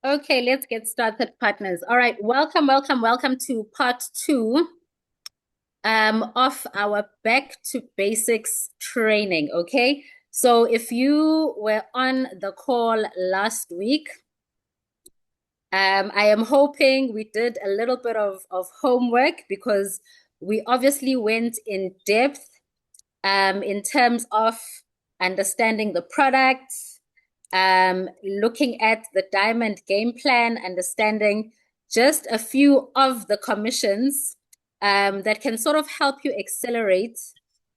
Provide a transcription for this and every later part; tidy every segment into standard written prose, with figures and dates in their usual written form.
Okay, let's get started, partners. All right, welcome to part two of our back to basics training. Okay, so if you were on the call last week, I am hoping we did a little bit of homework because we obviously went in depth in terms of understanding the product, looking at the diamond game plan, understanding just a few of the commissions that can sort of help you accelerate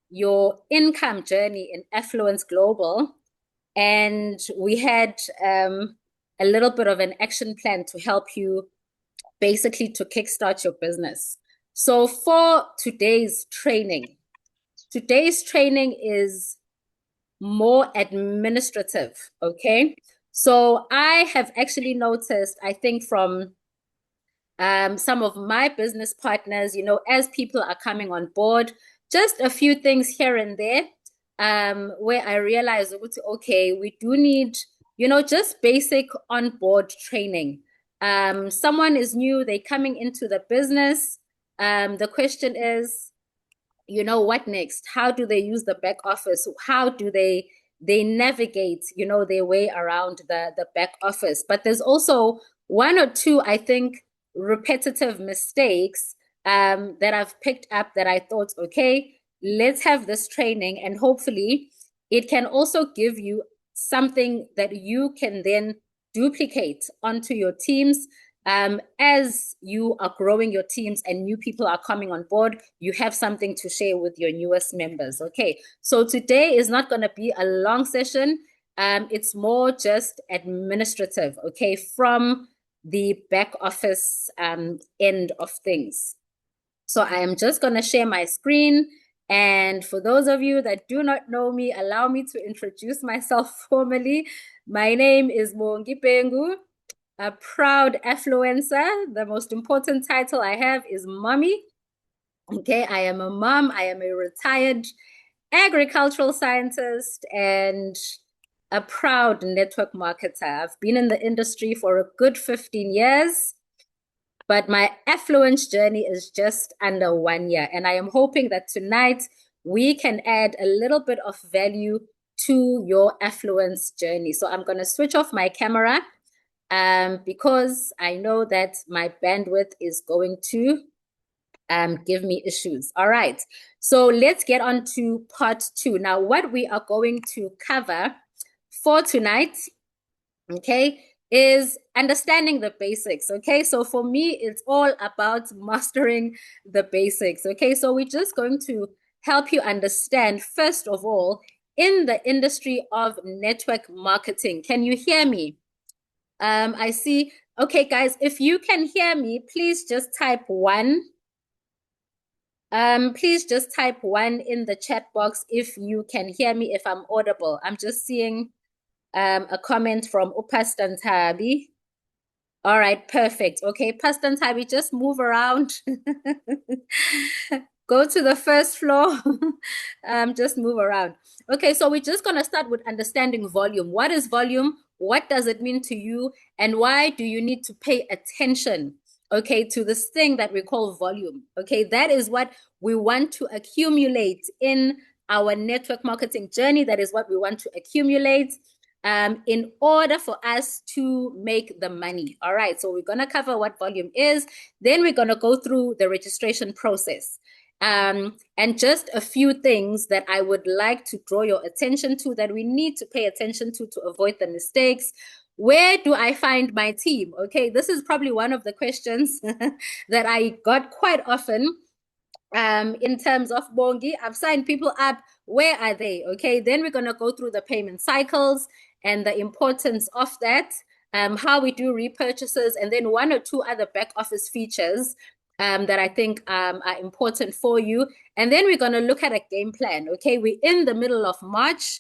your income journey in Affluence Global. And we had a little bit of an action plan to help you basically to kickstart your business. So for today's training is more administrative, okay? So I have actually noticed, I think from some of my business partners, as people are coming on board, just a few things here and there where I realize, okay, we do need, just basic onboard training. Someone is new, they're coming into the business. The question is, what next? How do they use the back office? How do they navigate, their way around the back office? But there's also one or two, I think, repetitive mistakes that I've picked up that I thought, okay, let's have this training, and hopefully it can also give you something that you can then duplicate onto your teams. As you are growing your teams and new people are coming on board, you have something to share with your newest members. Okay, so today is not going to be a long session. It's more just administrative, okay, from the back office end of things. So I am just going to share my screen. And for those of you that do not know me, allow me to introduce myself formally. My name is Mongi Pengu, a proud affluencer. The most important title I have is mommy. Okay, I am a mom. I am a retired agricultural scientist and a proud network marketer. I've been in the industry for a good 15 years, but my affluence journey is just under 1 year. And I am hoping that tonight we can add a little bit of value to your affluence journey. So I'm going to switch off my camera because I know that my bandwidth is going to give me issues. All right, so let's get on to part two. Now, what we are going to cover for tonight, okay, is understanding the basics. Okay, so for me, it's all about mastering the basics. Okay, so we're just going to help you understand, first of all, in the industry of network marketing. Can you hear me? I see. Okay, guys, if you can hear me, please just type one. Please just type one in the chat box if you can hear me, if I'm audible. I'm just seeing a comment from Upastantabi. All right, perfect. Okay, Pastantabi, just move around. Go to the first floor. Just move around. Okay, so we're just going to start with understanding volume. What is volume? What does it mean to you? And why do you need to pay attention, okay, to this thing that we call volume? Okay, that is what we want to accumulate in our network marketing journey. That is what we want to accumulate in order for us to make the money. All right, so we're going to cover what volume is. Then we're going to go through the registration process. And just a few things that I would like to draw your attention to that we need to pay attention to avoid the mistakes. Where do I find my team? Okay, this is probably one of the questions that I got quite often in terms of Bongi. I've signed people up. Where are they? Okay, then we're going to go through the payment cycles and the importance of that, how we do repurchases, and then one or two other back office features that I think are important for you. And then we're going to look at a game plan. Okay, we're in the middle of March.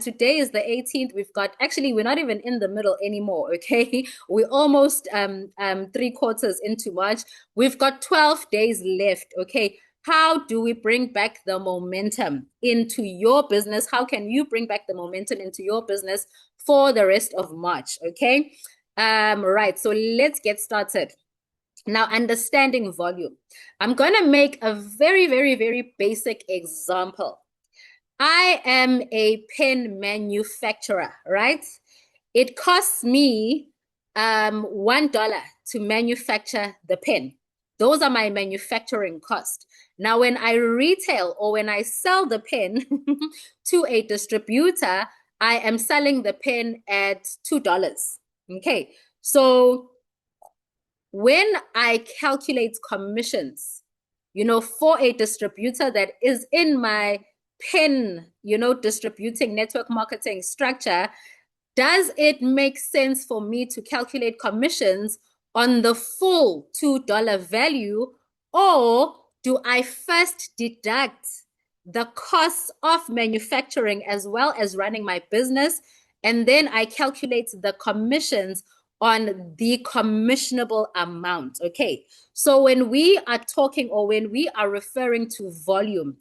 Today is the 18th. We're not even in the middle anymore. Okay, we're almost 3/4 into March. We've got 12 days left. Okay, how do we bring back the momentum into your business? How can you bring back the momentum into your business for the rest of March? Okay. Right, so let's get started. Now, understanding volume. I'm going to make a very, very, very basic example. I am a pen manufacturer, right? It costs me $1 to manufacture the pen. Those are my manufacturing costs. Now, when I retail or when I sell the pen to a distributor, I am selling the pen at $2. Okay, so when I calculate commissions, for a distributor that is in my pen, distributing network marketing structure, does it make sense for me to calculate commissions on the full $2 value, or do I first deduct the costs of manufacturing as well as running my business, and then I calculate the commissions on the commissionable amount? Okay, so when we are talking or when we are referring to volume,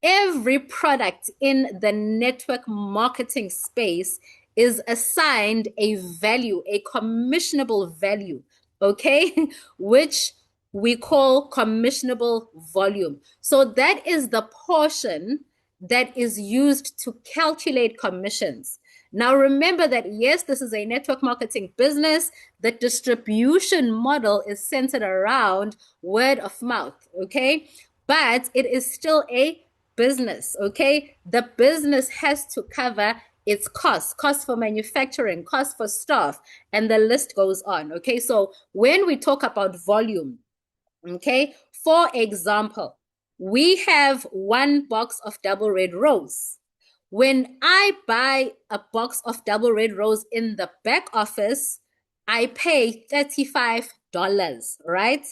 every product in the network marketing space is assigned a value, a commissionable value, okay, which we call commissionable volume. So that is the portion that is used to calculate commissions. Now, remember that, yes, this is a network marketing business. The distribution model is centered around word of mouth, okay? But it is still a business, okay? The business has to cover its costs for manufacturing, costs for staff, and the list goes on, okay? So when we talk about volume, okay, for example, we have one box of double red rose. When I buy a box of double red rose in the back office, I pay $35, right?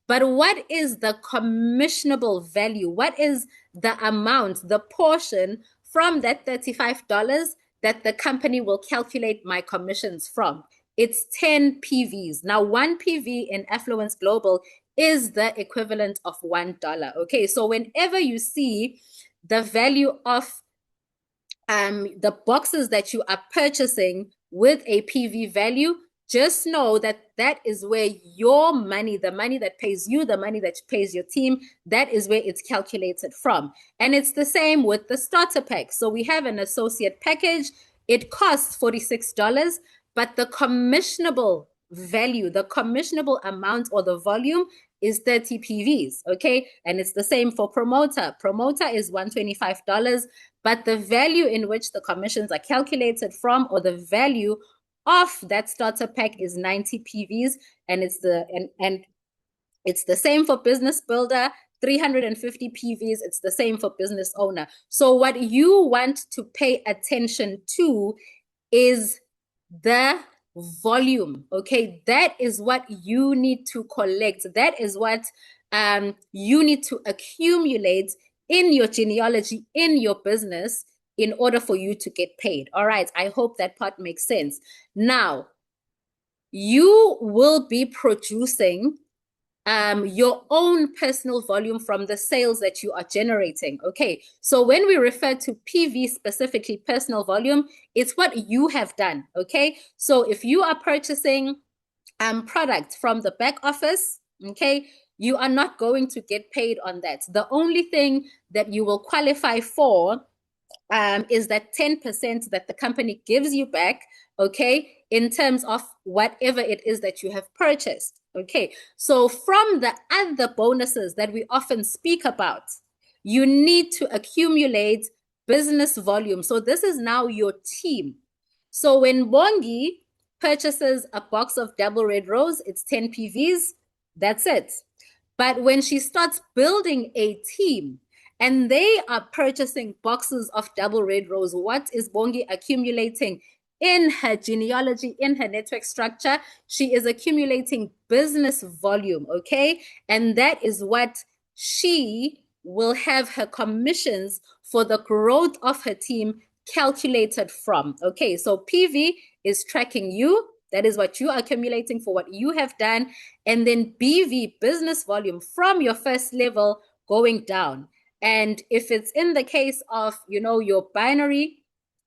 But what is the commissionable value? What is the amount, the portion from that $35 that the company will calculate my commissions from? It's 10 PVs. Now, one PV in Affluence Global is the equivalent of $1. Okay, so whenever you see the value of the boxes that you are purchasing with a PV value, just know that that is where your money, the money that pays you, the money that pays your team, that is where it's calculated from. And it's the same with the starter pack. So we have an associate package. It costs $46, but the commissionable value, the commissionable amount or the volume is 30 PVs, okay? And it's the same for promoter. Promoter is $125, but the value in which the commissions are calculated from, or the value of that starter pack, is 90 PVs, and it's the same for business builder, 350 PVs. It's the same for business owner. So what you want to pay attention to is the volume, okay? That is what you need to collect. That is what you need to accumulate in your genealogy, in your business, in order for you to get paid. All right, I hope that part makes sense. Now, you will be producing your own personal volume from the sales that you are generating. Okay, so when we refer to PV specifically, personal volume, it's what you have done. Okay, so if you are purchasing product from the back office, okay, you are not going to get paid on that. The only thing that you will qualify for is that 10% that the company gives you back, okay, in terms of whatever it is that you have purchased. Okay, so from the other bonuses that we often speak about, you need to accumulate business volume. So this is now your team. So when Bongi purchases a box of double red rose, it's 10 PVs, that's it. But when she starts building a team, and they are purchasing boxes of double red rose, what is Bongi accumulating in her genealogy, in her network structure? She is accumulating business volume, okay? And that is what she will have her commissions for the growth of her team calculated from. Okay, so PV is tracking you. That is what you are accumulating for what you have done. And then BV, business volume, from your first level going down. And if it's in the case of, your binary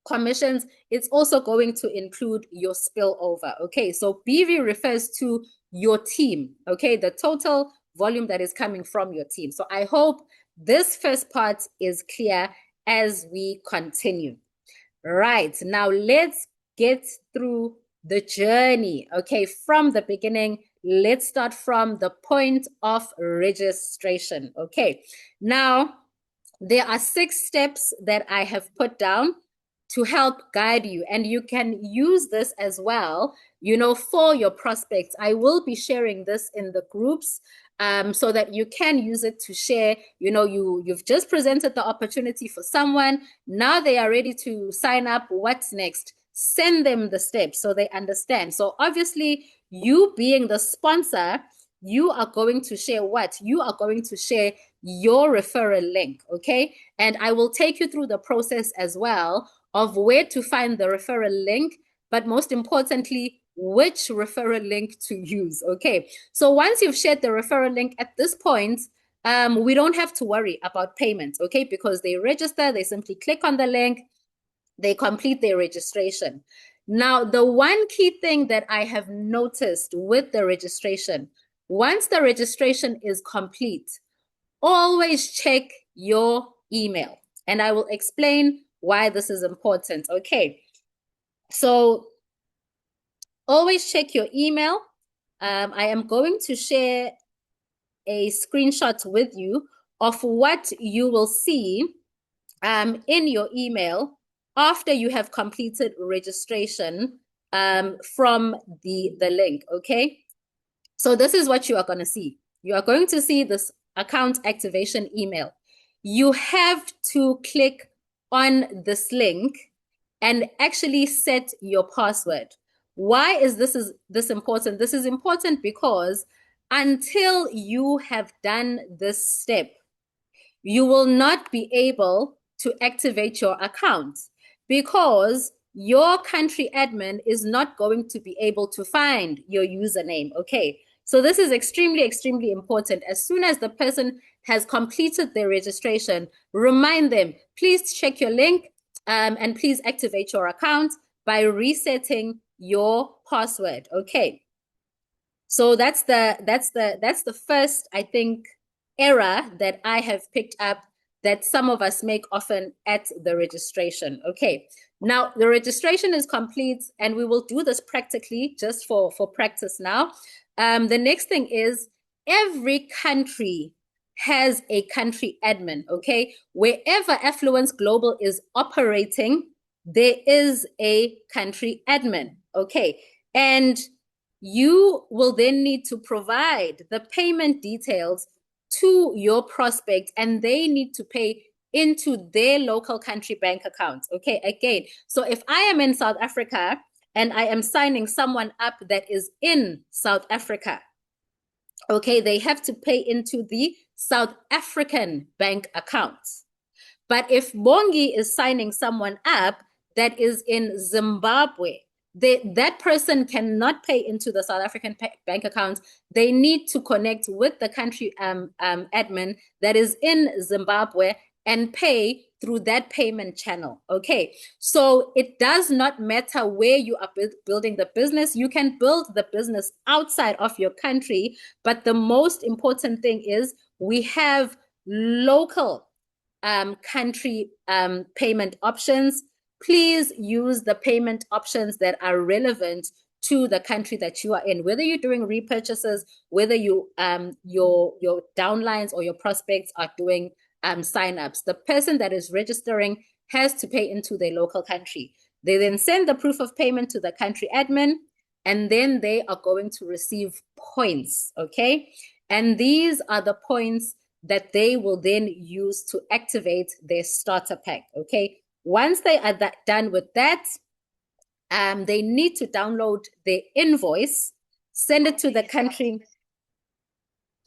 commissions, it's also going to include your spillover. Okay, so BV refers to your team, okay, the total volume that is coming from your team. So I hope this first part is clear as we continue. Right, now let's get through the journey, okay, from the beginning. Let's start from the point of registration, okay. Now, there are 6 steps that I have put down to help guide you, and you can use this as well, for your prospects. I will be sharing this in the groups so that you can use it to share. You've just presented the opportunity for someone. Now they are ready to sign up. What's next? Send them the steps so they understand. So obviously, you being the sponsor, you are going to share what? You are going to share your referral link, okay? And I will take you through the process as well of where to find the referral link, but most importantly, which referral link to use, okay? So once you've shared the referral link at this point, we don't have to worry about payment, okay? Because they register, they simply click on the link, they complete their registration. Now, the one key thing that I have noticed with the registration, once the registration is complete, always check your email. And I will explain why this is important. Okay. So always check your email. I am going to share a screenshot with you of what you will see in your email after you have completed registration from the link. Okay. So this is what you are going to see. You are going to see this account activation email. You have to click on this link and actually set your password. Why is this important? This is important because until you have done this step, you will not be able to activate your account because your country admin is not going to be able to find your username. Okay. So this is extremely, extremely important. As soon as the person has completed their registration, remind them, please check your link and please activate your account by resetting your password. Okay. So that's the first, I think, error that I have picked up that some of us make often at the registration. Okay. Now the registration is complete and we will do this practically just for practice now. The next thing is every country has a country admin, okay? Wherever Affluence Global is operating, there is a country admin, okay? And you will then need to provide the payment details to your prospect and they need to pay into their local country bank account, okay? Again, so if I am in South Africa and I am signing someone up that is in South Africa, okay, they have to pay into the South African bank account. But if Bongi is signing someone up that is in Zimbabwe, that person cannot pay into the South African bank account. They need to connect with the country admin that is in Zimbabwe and pay through that payment channel. Okay, so it does not matter where you are building the business. You can build the business outside of your country, but the most important thing is we have local country payment options. Please use the payment options that are relevant to the country that you are in, whether you're doing repurchases, whether you your downlines or your prospects are doing signups. The person that is registering has to pay into their local country. They then send the proof of payment to the country admin, and then they are going to receive points, okay? And these are the points that they will then use to activate their starter pack, okay? Once they are done with that, they need to download the invoice, send it to the country.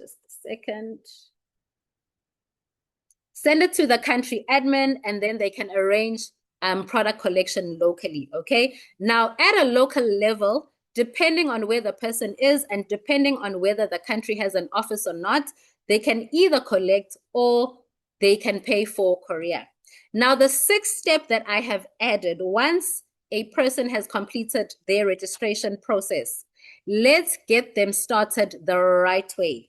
Just a second. Send it to the country admin, and then they can arrange product collection locally, okay? Now, at a local level, depending on where the person is and depending on whether the country has an office or not, they can either collect or they can pay for courier. Now, the sixth step that I have added, once a person has completed their registration process, let's get them started the right way.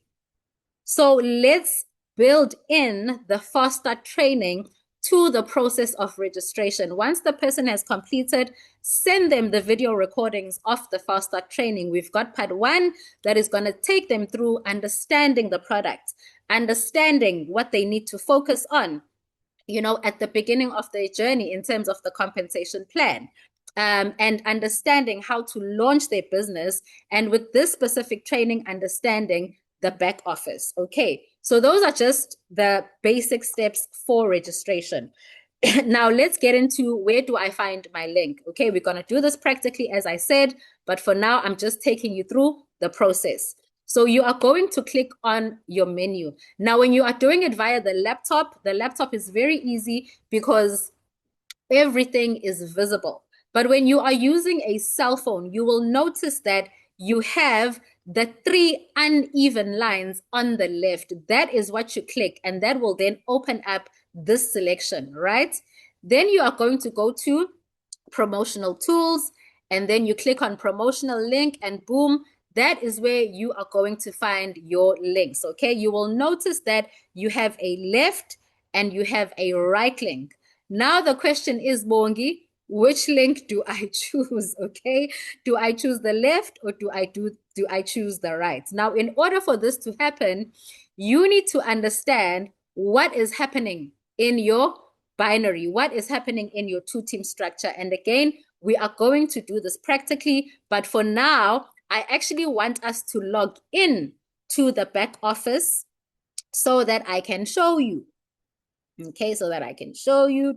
So let's build in the fast start training to the process of registration. Once the person has completed, send them the video recordings of the fast start training. We've got part 1 that is going to take them through understanding the product, understanding what they need to focus on, at the beginning of their journey in terms of the compensation plan. And understanding how to launch their business. And with this specific training, understanding the back office. Okay, so those are just the basic steps for registration. Now let's get into where do I find my link. Okay, we're going to do this practically, as I said, but for now, I'm just taking you through the process. So you are going to click on your menu. Now, when you are doing it via the laptop is very easy because everything is visible. But when you are using a cell phone, you will notice that you have the 3 uneven lines on the left. That is what you click, and that will then open up this selection, right? Then you are going to go to promotional tools, and then you click on promotional link, and boom, that is where you are going to find your links. Okay, you will notice that you have a left and you have a right link. Now the question is, Bongi, which link do I choose? Okay, do I choose the left or do I choose the right? Now, in order for this to happen, you need to understand what is happening in your binary, what is happening in your 2-team structure. And again, we are going to do this practically, but for now, I actually want us to log in to the back office so that I can show you. Okay, so that I can show you.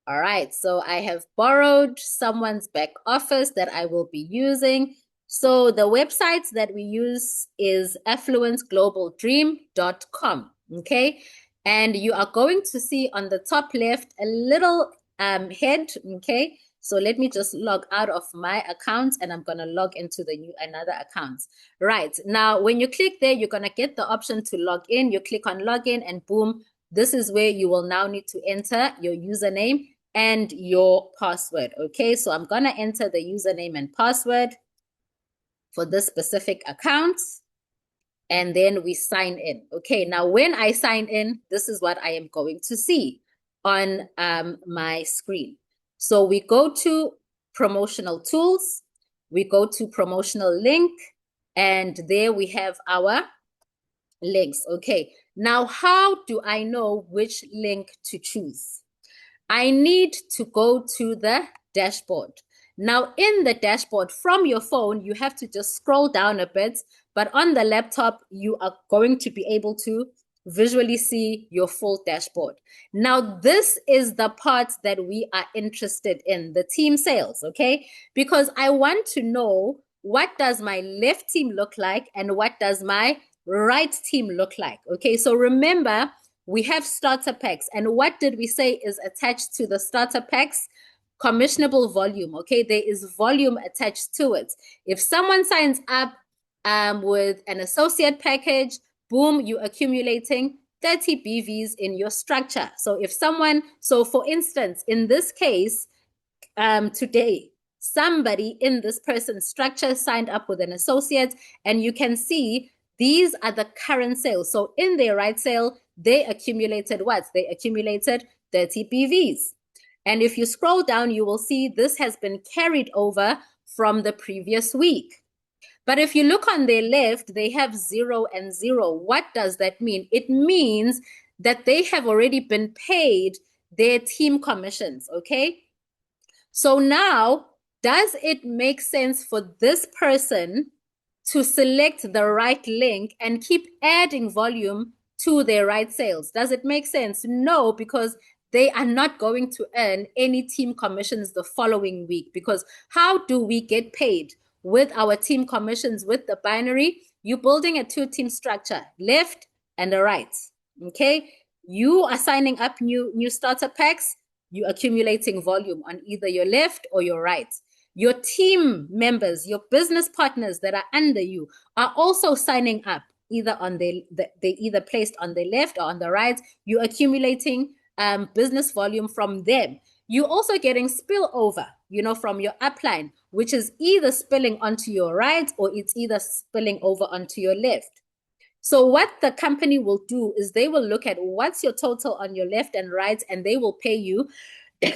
All right, so I have borrowed someone's back office that I will be using. So the website that we use is affluenceglobalDream.com, okay? And you are going to see on the top left a little head, okay? So let me just log out of my account and I'm going to log into another account. Right, now when you click there, you're going to get the option to log in. You click on login and boom, this is where you will now need to enter your username and your password. Okay, so I'm going to enter the username and password for this specific account, and then we sign in. Okay, now when I sign in, this is what I am going to see on my screen. So we go to promotional tools, we go to promotional link, and there we have our links. Okay, now how do I know which link to choose? I need to go to the dashboard. Now, in the dashboard from your phone, you have to just scroll down a bit, but on the laptop, you are going to be able to visually see your full dashboard. Now, this is the part that we are interested in, the team sales, okay? Because I want to know, what does my left team look like and what does my right team look like? Okay, so remember, we have starter packs. And what did we say is attached to the starter packs? Commissionable volume. Okay, there is volume attached to it. If someone signs up with an associate package, boom, you're accumulating 30 BVs in your structure. So for instance, in this case, today, somebody in this person's structure signed up with an associate, and you can see these are the current sales. So in their right sale, they accumulated what? They accumulated 30 BVs. And if you scroll down, you will see this has been carried over from the previous week. But if you look on their left, they have 0 and 0. What does that mean? It means that they have already been paid their team commissions, okay? So now, does it make sense for this person to select the right link and keep adding volume to their right sales? Does it make sense? No, because they are not going to earn any team commissions the following week. Because how do we get paid with our team commissions with the binary? You're building a 2-team structure, left and a right, okay? You are signing up new starter packs, you're accumulating volume on either your left or your right. your team members, your business partners that are under you are also signing up, either on they either placed on the left or on the right. You're accumulating business volume from them. You're also getting spillover, from your upline, which is either spilling onto your right or it's either spilling over onto your left. So what the company will do is they will look at what's your total on your left and right, and they will pay you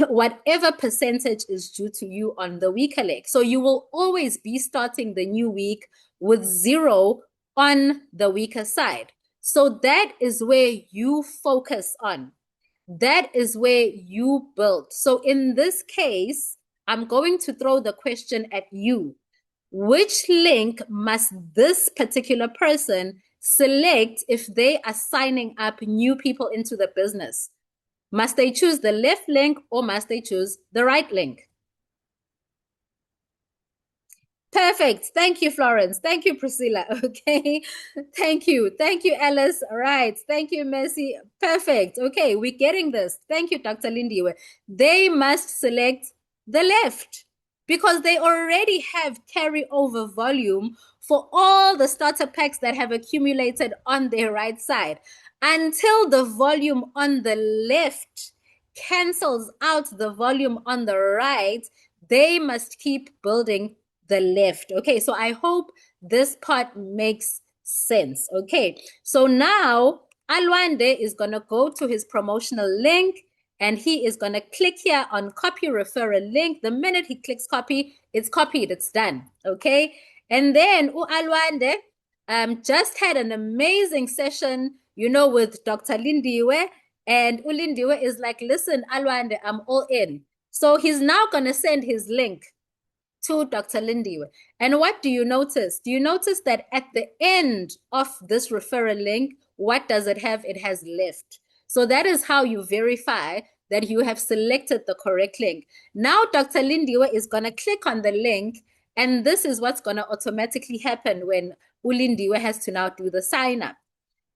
whatever percentage is due to you on the weaker leg. So you will always be starting the new week with 0 on the weaker side. So that is where you focus on. That is where you build. So in this case, I'm going to throw the question at you. Which link must this particular person select if they are signing up new people into the business? Must they choose the left link or must they choose the right link? Perfect. Thank you, Florence. Thank you, Priscilla. Okay. Thank you. Thank you, Alice. All right. Thank you, Mercy. Perfect. Okay. We're getting this. Thank you, Dr. Lindiwe. They must select the left because they already have carryover volume for all the starter packs that have accumulated on their right side. Until the volume on the left cancels out the volume on the right, they must keep building the left. Okay, so I hope this part makes sense. Okay, so now Alwande is going to go to his promotional link and he is going to click here on copy referral link. The minute he clicks copy, it's copied, it's done. Okay, and then Alwande just had an amazing session, with Dr. Lindiwe, and Ulindiwe is like, listen, Alwande, I'm all in. So he's now going to send his link to Dr. Lindiwe. And what do you notice? Do you notice that at the end of this referral link, what does it have? It has left. So that is how you verify that you have selected the correct link. Now, Dr. Lindiwe is going to click on the link, and this is what's going to automatically happen when Ulindiwe has to now do the sign up.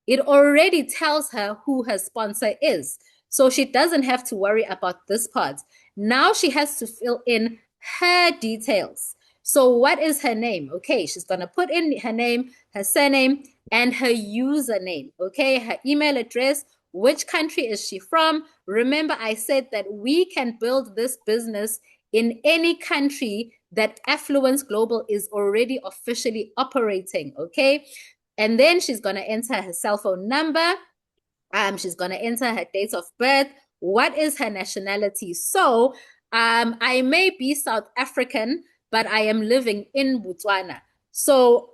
It already tells her who her sponsor is. So she doesn't have to worry about this part. Now she has to fill in her details. So what is her name? Okay, she's going to put in her name, her surname, and her username. Okay, her email address. Which country is she from? Remember, I said that we can build this business in any country that Affluence Global is already officially operating. Okay, and then she's going to enter her cell phone number. She's going to enter her date of birth. What is her nationality? So I may be South African, but I am living in Botswana. So,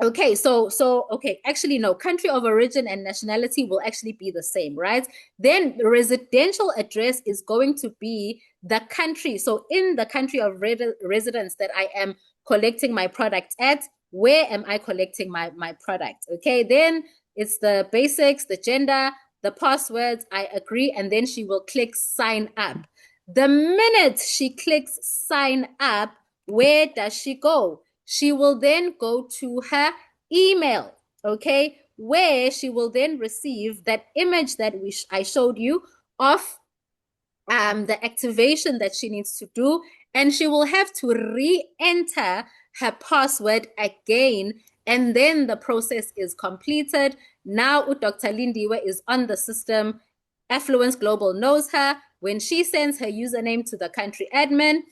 okay, okay, actually, no, country of origin and nationality will actually be the same, right? Then the residential address is going to be the country. So in the country of residence that I am collecting my product at, where am I collecting my product? Okay, then it's the basics, the gender, the passwords, I agree, and then she will click sign up. The minute she clicks sign up, where does she go? She will then go to her email, okay, where she will then receive that image that I showed you of the activation that she needs to do, and she will have to re-enter her password again, and then the process is completed. Now Dr. Lindiwe is on the system. Affluence Global knows her. When she sends her username to the country admin,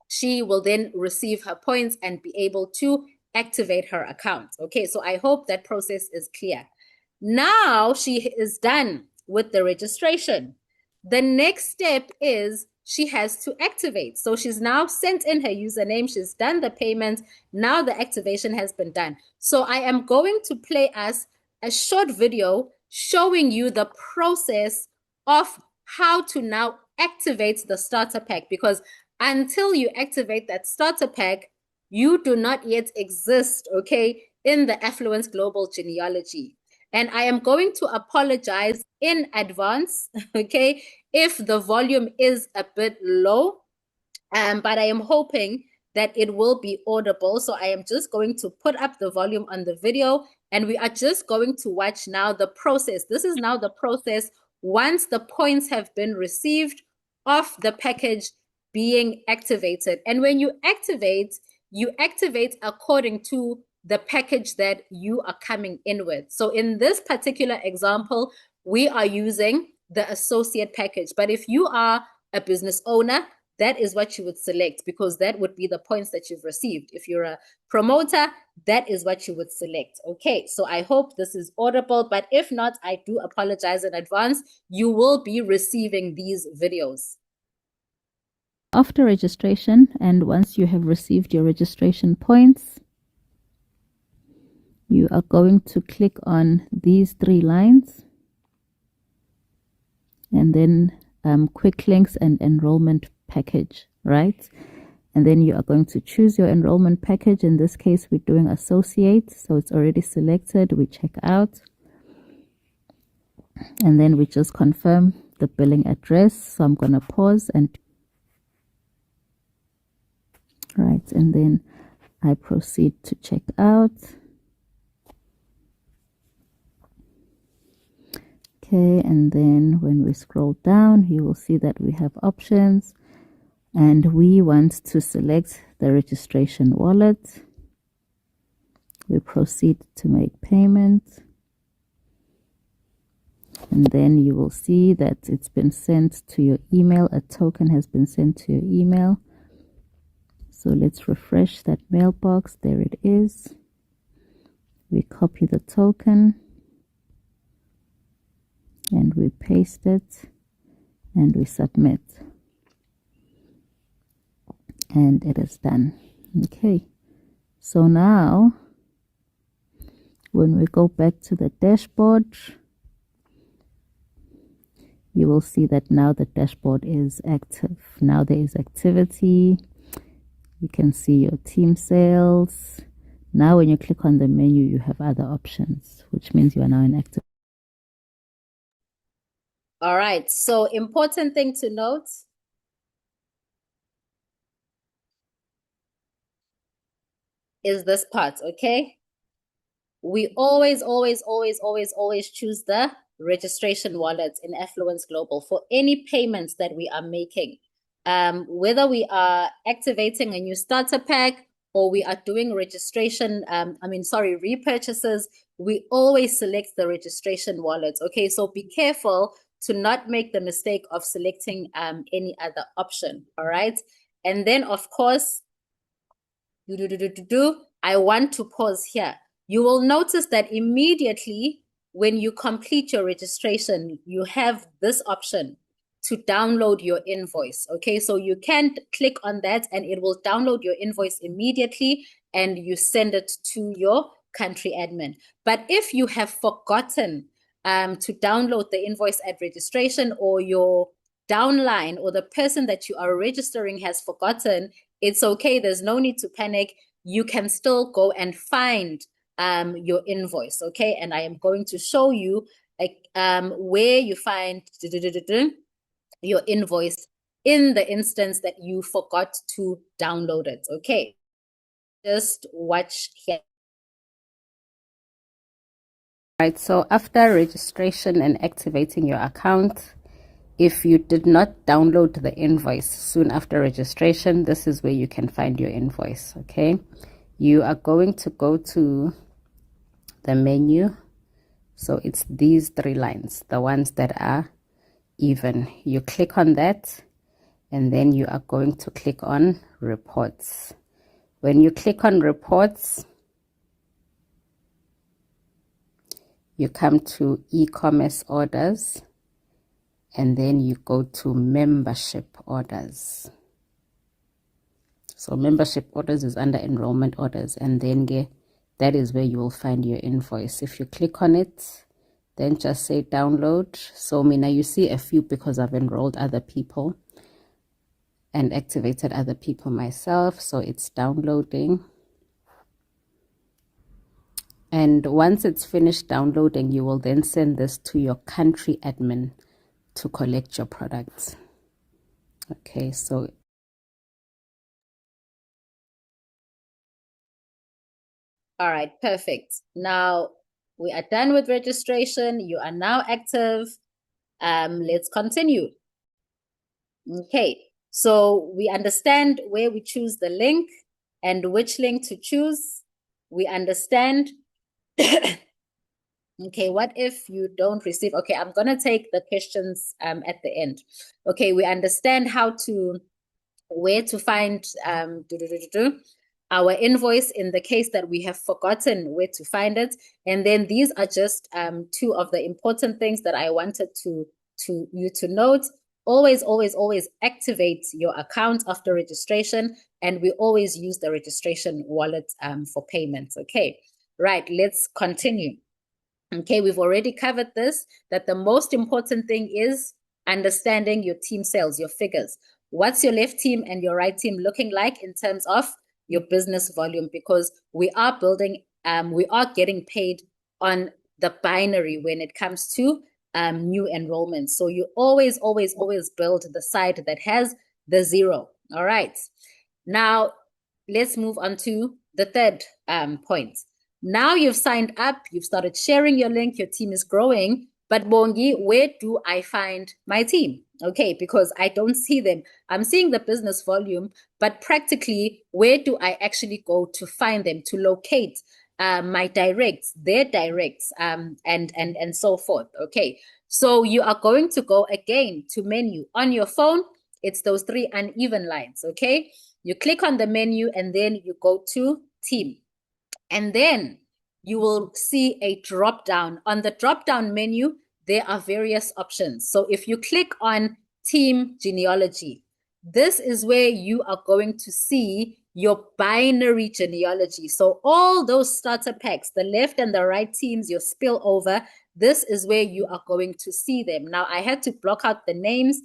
she will then receive her points and be able to activate her account. Okay, so I hope that process is clear. Now she is done with the registration. The next step is she has to activate. So she's now sent in her username. She's done the payment. Now the activation has been done. So I am going to play us a short video showing you the process of how to now activate the starter pack, because until you activate that starter pack, you do not yet exist, okay, in the Affluence Global genealogy. And I am going to apologize in advance, okay, if the volume is a bit low, but I am hoping that it will be audible. So I am just going to put up the volume on the video, and we are just going to watch now the process. This is now the process once the points have been received of the package being activated. And when you activate according to the package that you are coming in with. So in this particular example, we are using the associate package. But if you are a business owner, that is what you would select, because that would be the points that you've received. If you're a promoter, that is what you would select. Okay, so I hope this is audible, but if not, I do apologize in advance. You will be receiving these videos. After registration, and once you have received your registration points, you are going to click on these 3 lines, and then quick links and enrollment package, right? And then you are going to choose your enrollment package. In this case, we're doing associate, so it's already selected. We check out, and then we just confirm the billing address. So I'm going to pause and right, and then I proceed to check out. Okay, and then when we scroll down, you will see that we have options, and we want to select the registration wallet. We proceed to make payment, and then you will see that it's been sent to your email. A token has been sent to your email. So let's refresh that mailbox. There it is. We copy the token and we paste it and we submit, and it is done. Okay, so now when we go back to the dashboard, you will see that now the dashboard is active. Now there is activity. You can see your team sales. Now when you click on the menu, you have other options, which means you are now in active. All right, so important thing to note is this part, okay? We always choose the registration wallet in Affluence Global for any payments that we are making. Whether we are activating a new starter pack or we are doing registration, repurchases, we always select the registration wallet. Okay, so be careful to not make the mistake of selecting any other option. All right, and then of course, I want to pause here. You will notice that immediately when you complete your registration, you have this option to download your invoice. Okay, so you can click on that and it will download your invoice immediately and you send it to your country admin. But if you have forgotten to download the invoice at registration, or your downline or the person that you are registering has forgotten, it's okay. There's no need to panic. You can still go and find your invoice, okay? And I am going to show you where you find your invoice in the instance that you forgot to download it, okay? Just watch here. Right, so after registration and activating your account, if you did not download the invoice soon after registration, this is where you can find your invoice, okay? You are going to go to the menu. So it's these 3 lines, the ones that are even. You click on that, and then you are going to click on reports. When you click on reports, you come to e-commerce orders, and then you go to membership orders. So membership orders is under enrollment orders, and then that is where you will find your invoice. If you click on it, then just say download. So Mina, you see a few because I've enrolled other people and activated other people myself. So it's downloading. And once it's finished downloading, you will then send this to your country admin to collect your products. Okay, so all right, perfect. Now we are done with registration. You are now active. Let's continue. Okay, So we understand where we choose the link and which link to choose. We understand. Okay, what if you don't receive? Okay, I'm going to take the questions at the end. Okay, we understand where to find our invoice in the case that we have forgotten where to find it. And then these are just two of the important things that I wanted you to note. Always activate your account after registration, and we always use the registration wallet for payments. Okay, right, let's continue. Okay, we've already covered this, that the most important thing is understanding your team sales, your figures. What's your left team and your right team looking like in terms of your business volume? Because we are building, we are getting paid on the binary when it comes to new enrollments. So you always build the side that has the zero. All right. Now, let's move on to the third point. Now you've signed up, you've started sharing your link, your team is growing. But Bongi, where do I find my team? Okay, because I don't see them. I'm seeing the business volume, but practically, where do I actually go to find them, to locate my directs, their directs, and so forth? Okay, so you are going to go again to menu on your phone. It's those three uneven lines. Okay, you click on the menu and then you go to team. And then you will see a drop down. On the drop down menu, there are various options. So if you click on team genealogy, this is where you are going to see your binary genealogy. So all those starter packs, the left and the right teams, your spillover, this is where you are going to see them. Now, I had to block out the names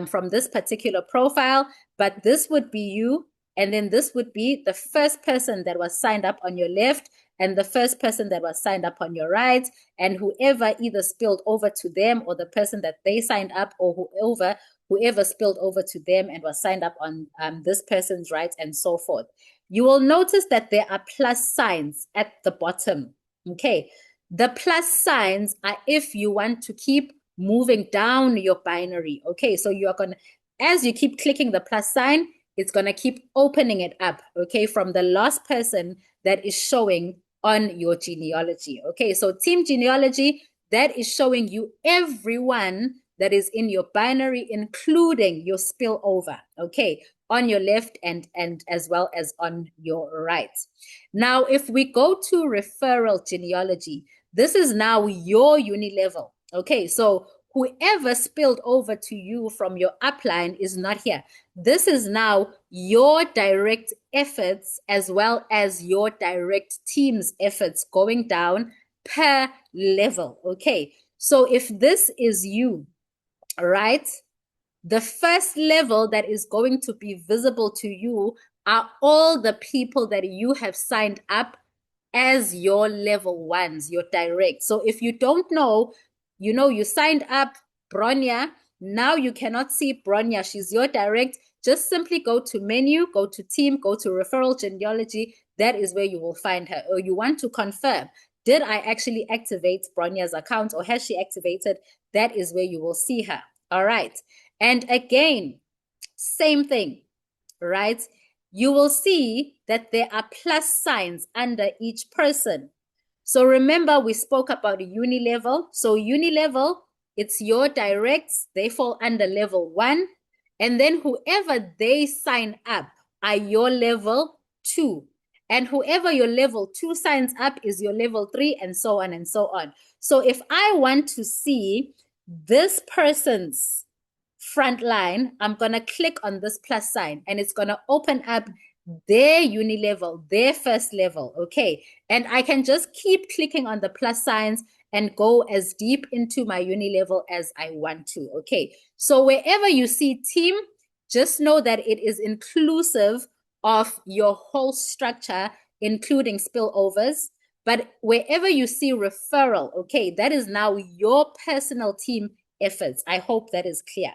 from this particular profile, but this would be you. And then this would be the first person that was signed up on your left and the first person that was signed up on your right, and whoever either spilled over to them or the person that they signed up, or whoever spilled over to them and was signed up on this person's right, and so forth. You will notice that there are plus signs at the bottom. Okay, the plus signs are if you want to keep moving down your binary. Okay, so you're going to, as you keep clicking the plus sign, it's going to keep opening it up, okay, from the last person that is showing on your genealogy. Okay, so team genealogy, that is showing you everyone that is in your binary, including your spillover, okay, on your left and as well as on your right. Now, if we go to referral genealogy, this is now your uni level. Okay, so whoever spilled over to you from your upline is not here. This is now your direct efforts as well as your direct team's efforts going down per level. Okay, so if this is you, right, the first level that is going to be visible to you are all the people that you have signed up as your level ones, your direct. So if you don't know, you signed up Bronya. Now you cannot see Bronya. She's your direct. Just simply go to menu, go to team, go to referral genealogy. That is where you will find her. Or you want to confirm, did I actually activate Bronya's account or has she activated? That is where you will see her. All right. And again, same thing, right? You will see that there are plus signs under each person. So remember, we spoke about uni level. So uni level, it's your directs. They fall under level 1. And then whoever they sign up are your level 2. And whoever your level 2 signs up is your level 3, and so on and so on. So if I want to see this person's front line, I'm going to click on this plus sign and it's going to open up their uni level, their first level. Okay. And I can just keep clicking on the plus signs and go as deep into my uni level as I want to. Okay. So wherever you see team, just know that it is inclusive of your whole structure, including spillovers. But wherever you see referral, okay, that is now your personal team efforts. I hope that is clear.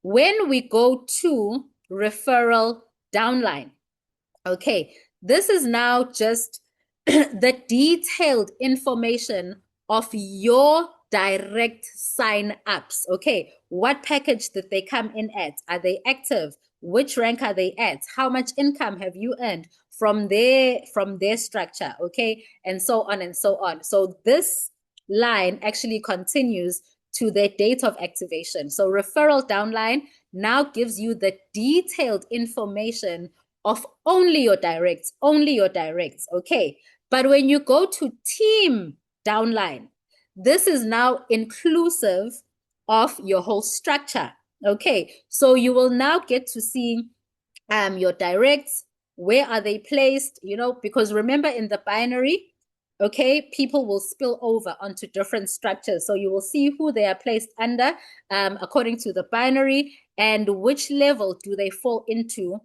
When we go to referral downline, okay, this is now just the detailed information of your direct sign ups. Okay, what package did they come in at? Are they active? Which rank are they at? How much income have you earned from their structure? Okay, and so on and so on. So this line actually continues to their date of activation. So referral downline now gives you the detailed information of only your directs, only your directs. Okay. But when you go to team downline, this is now inclusive of your whole structure. Okay. So you will now get to see your directs, where are they placed, because remember in the binary, okay, people will spill over onto different structures. So you will see who they are placed under according to the binary and which level do they fall into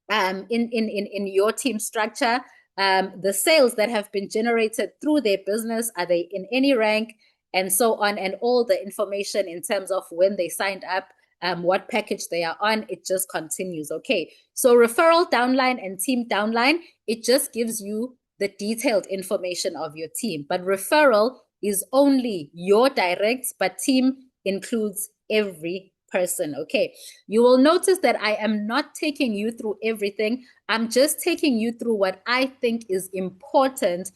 in your team structure. The sales that have been generated through their business, are they in any rank, and so on, and all the information in terms of when they signed up, what package they are on, it just continues. Okay, so referral downline and team downline, it just gives you the detailed information of your team. But referral is only your directs, but team includes every person. Okay, you will notice that I am not taking you through everything. I'm just taking you through what I think is important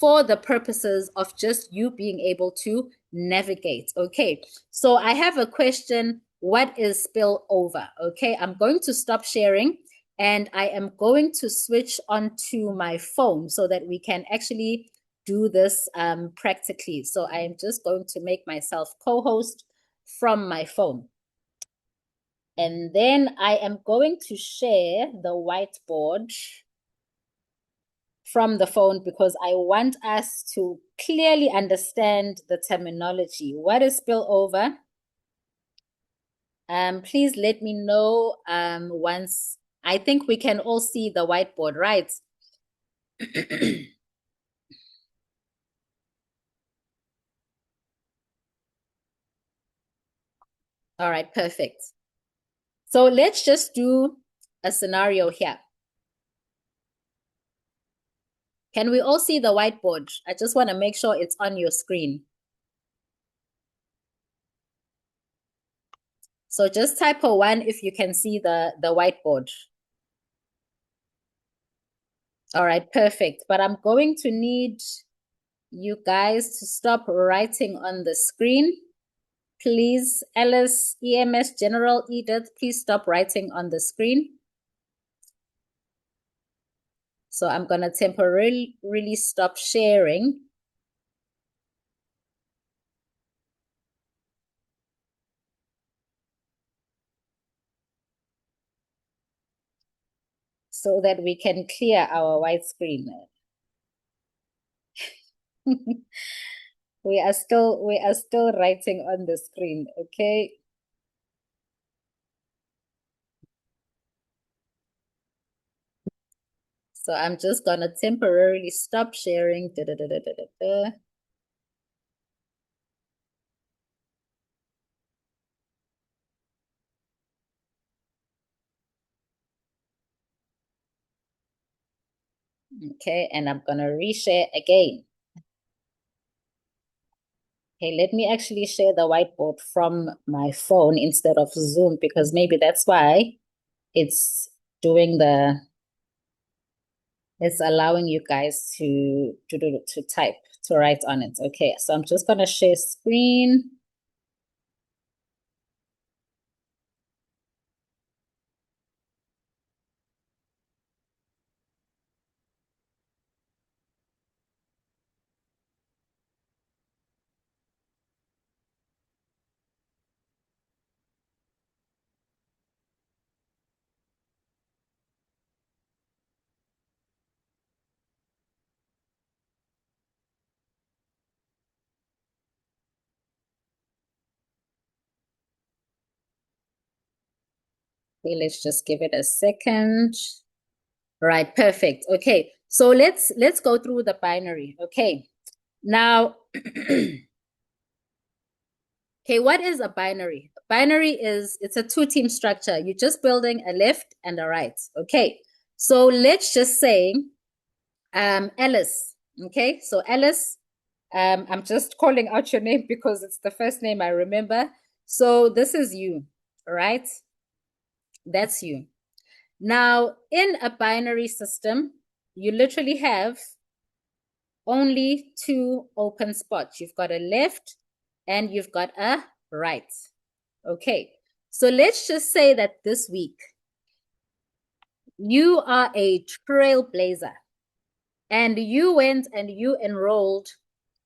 for the purposes of just you being able to navigate. Okay, so I have a question. What is spillover? Okay, I'm going to stop sharing and I am going to switch onto my phone so that we can actually do this practically. So I am just going to make myself co-host from my phone. And then I am going to share the whiteboard from the phone because I want us to clearly understand the terminology. What is spillover? Please let me know once. I think we can all see the whiteboard, right? All right, perfect. So let's just do a scenario here. Can we all see the whiteboard? I just want to make sure it's on your screen. So just type a 1 if you can see the whiteboard. All right, perfect. But I'm going to need you guys to stop writing on the screen. Please, Alice, EMS, General, Edith, please stop writing on the screen. So I'm going to temporarily really stop sharing. So that we can clear our white screen. We are still writing on the screen, okay? So I'm just gonna temporarily stop sharing. Okay, and I'm gonna reshare again. Okay, let me actually share the whiteboard from my phone instead of Zoom because maybe that's why it's doing it's allowing you guys to type, to write on it. Okay, so I'm just gonna share screen. Okay, let's just give it a second. Right, perfect. Okay, so let's go through the binary. Okay, now, okay, what is a binary? A binary it's a two-team structure. You're just building a left and a right. Okay, so let's just say Alice. Okay, so Alice, I'm just calling out your name because it's the first name I remember. So this is you, right? That's you. Now, in a binary system, you literally have only two open spots. You've got a left and you've got a right. Okay, so let's just say that this week you are a trailblazer and you went and you enrolled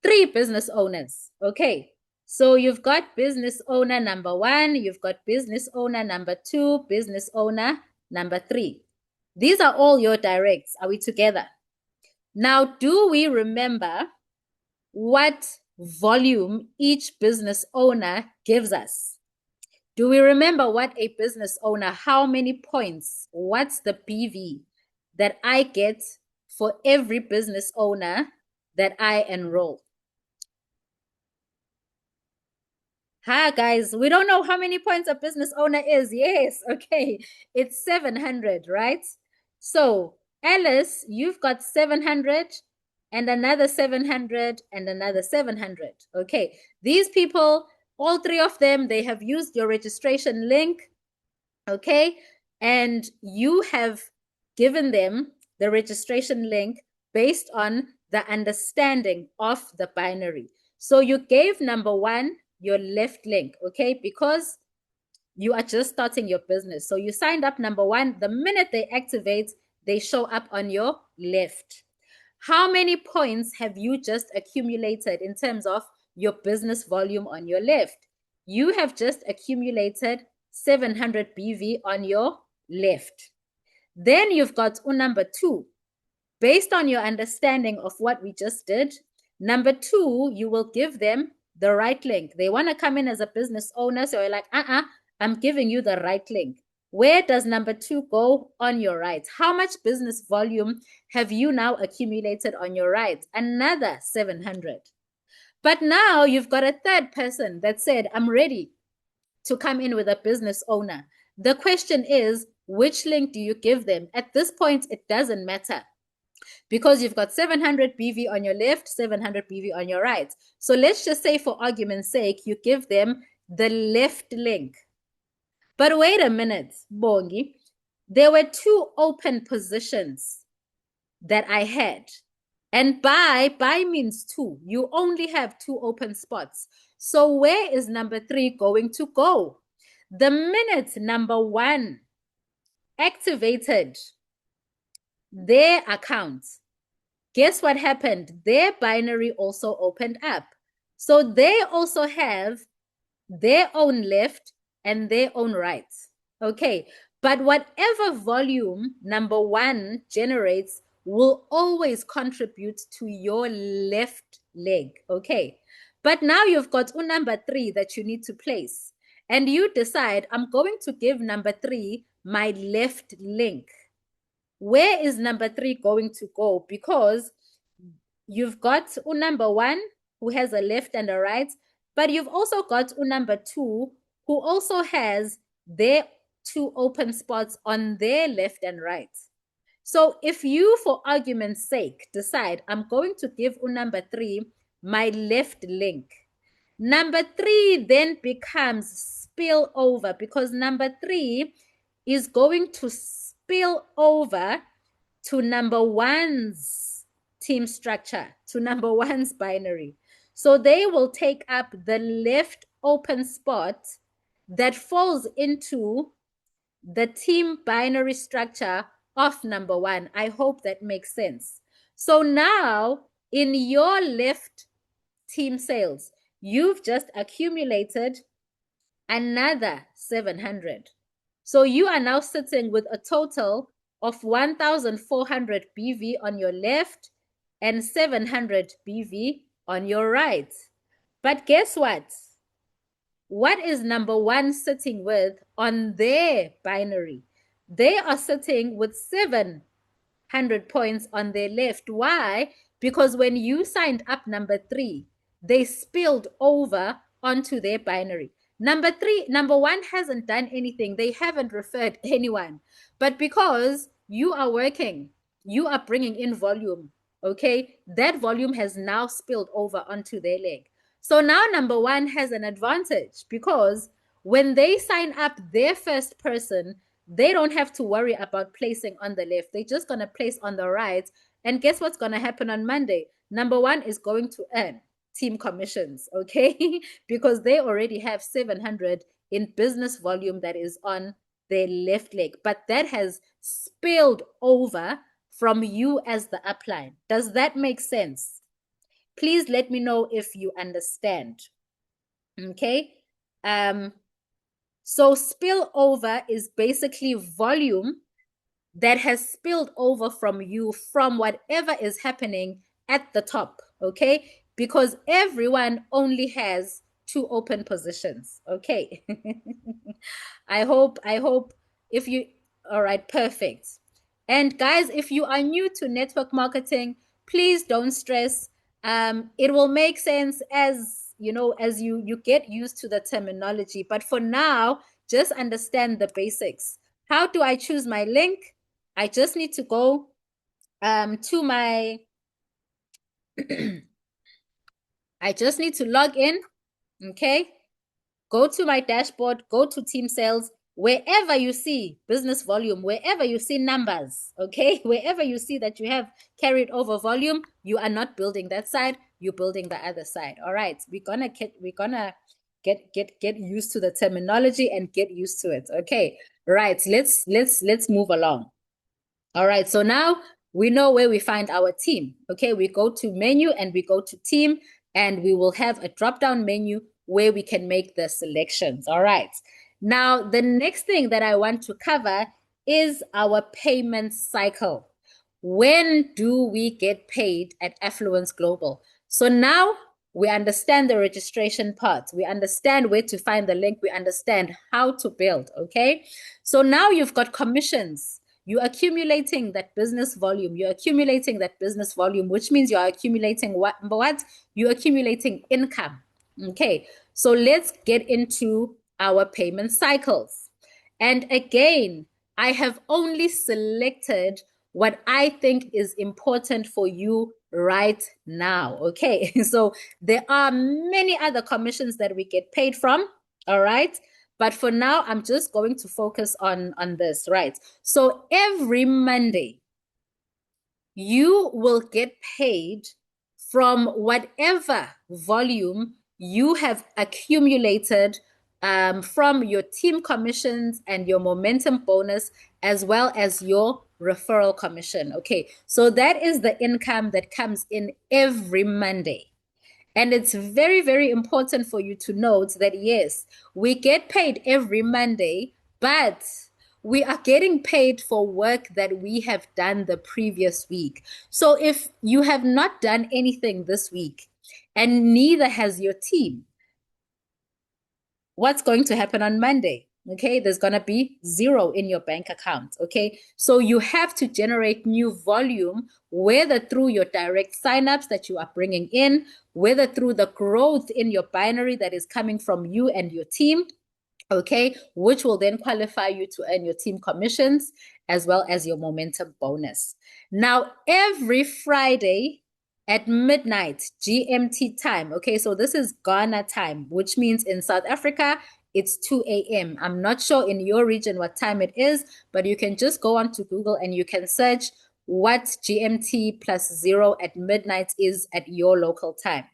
3 business owners. Okay, so you've got business owner number 1, you've got business owner number 2, business owner number 3. These are all your directs. Are we together? Now, do we remember what volume each business owner gives us? Do we remember what a business owner, how many points, what's the PV that I get for every business owner that I enroll? Hi, guys. We don't know how many points a business owner is. Yes. Okay. It's 700, right? So, Alice, you've got 700 and another 700 and another 700. Okay. These people, all 3 of them, they have used your registration link. Okay. And you have given them the registration link based on the understanding of the binary. So you gave number 1 your left link, okay? Because you are just starting your business. So you signed up number 1. The minute they activate, they show up on your left. How many points have you just accumulated in terms of your business volume on your left? You have just accumulated 700 BV on your left. Then you've got number 2. Based on your understanding of what we just did, number 2, you will give them the right link. They want to come in as a business owner, so you're like, I'm giving you the right link. Where does number 2 go? On your right. How much business volume have you now accumulated on your right? Another 700. But now you've got a third person that said, I'm ready to come in with a business owner. The question is, which link do you give them? At this point, it doesn't matter because you've got 700 BV on your left, 700 BV on your right. So let's just say, for argument's sake, you give them the left link. But wait a minute, Bongi. There were 2 open positions that I had. And by means 2. You only have 2 open spots. So where is number 3 going to go? The minute number 1 activated their account, guess what happened? Their binary also opened up. So they also have their own left and their own right. Okay. But whatever volume number 1 generates will always contribute to your left leg. Okay. But now you've got number 3 that you need to place. And you decide, I'm going to give number 3 my left link. Where is number 3 going to go? Because you've got number 1 who has a left and a right, but you've also got number 2 who also has their 2 open spots on their left and right. So if you, for argument's sake, decide, I'm going to give number 3 my left link, number 3 then becomes spill over, because number 3 is going to spill over to number 1's team structure, to number 1's binary. So they will take up the left open spot that falls into the team binary structure of number 1. I hope that makes sense. So now in your left team sales, you've just accumulated another 700. So you are now sitting with a total of 1,400 BV on your left and 700 BV on your right. But guess what? What is number 1 sitting with on their binary? They are sitting with 700 points on their left. Why? Because when you signed up number 3, they spilled over onto their binary. Number 1 hasn't done anything. They haven't referred anyone. But because you are working, you are bringing in volume, okay, that volume has now spilled over onto their leg. So now number one has an advantage because when they sign up their first person, they don't have to worry about placing on the left. They're just going to place on the right. And guess what's going to happen on Monday? Number one is going to earn team commissions, okay? Because they already have 700 in business volume that is on their left leg, but that has spilled over from you as the upline. Does that make sense? Please let me know if you understand. Okay. So spillover is basically volume that has spilled over from you from whatever is happening at the top. Okay. Because everyone only has two open positions. Okay. I hope if you, all right, perfect. And guys, if you are new to network marketing, please don't stress. It will make sense as you know, as you get used to the terminology. But for now, just understand the basics. How do I choose my link? I just need to go to my I just need to log in, okay? Go to my dashboard, go to team sales, wherever you see business volume, wherever you see numbers, okay? Wherever you see that you have carried over volume, you are not building that side, you're building the other side. All right. We're gonna get used to the terminology and get used to it. Okay. Right. Let's move along. All right, so now we know where we find our team. Okay, we go to menu and we go to team, and we will have a drop-down menu where we can make the selections. All right. Now, the next thing that I want to cover is our payment cycle. When do we get paid at Affluence Global? So now we understand the registration part. We understand where to find the link. We understand how to build. Okay. So now you've got commissions. You're accumulating that business volume. You're accumulating that business volume, which means you're accumulating what? You're accumulating income. Okay. So let's get into our payment cycles. And again, I have only selected what I think is important for you right now. Okay. So there are many other commissions that we get paid from. All right. But for now, I'm just going to focus on this, right? So every Monday, you will get paid from whatever volume you have accumulated from your team commissions and your momentum bonus, as well as your referral commission. Okay, so that is the income that comes in every Monday. And it's very, very important for you to note that yes, we get paid every Monday, but we are getting paid for work that we have done the previous week. So if you have not done anything this week and neither has your team, what's going to happen on Monday? Okay, there's going to be zero in your bank account. Okay, so you have to generate new volume, whether through your direct signups that you are bringing in, whether through the growth in your binary that is coming from you and your team, okay, which will then qualify you to earn your team commissions as well as your momentum bonus. Now, every Friday at midnight GMT time, okay, so this is Ghana time, which means in South Africa, it's 2 a.m. I'm not sure in your region what time it is, but you can just go onto Google and you can search what GMT plus 0 at midnight is at your local time.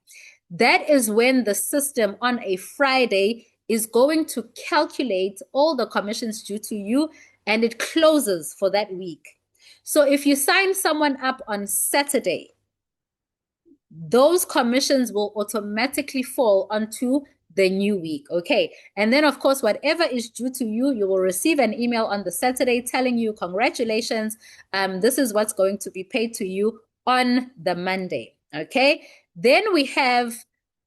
That is when the system on a Friday is going to calculate all the commissions due to you, and it closes for that week. So if you sign someone up on Saturday, those commissions will automatically fall onto the new week. Okay. And then, of course, whatever is due to you, you will receive an email on the Saturday telling you, congratulations, this is what's going to be paid to you on the Monday. Okay. Then we have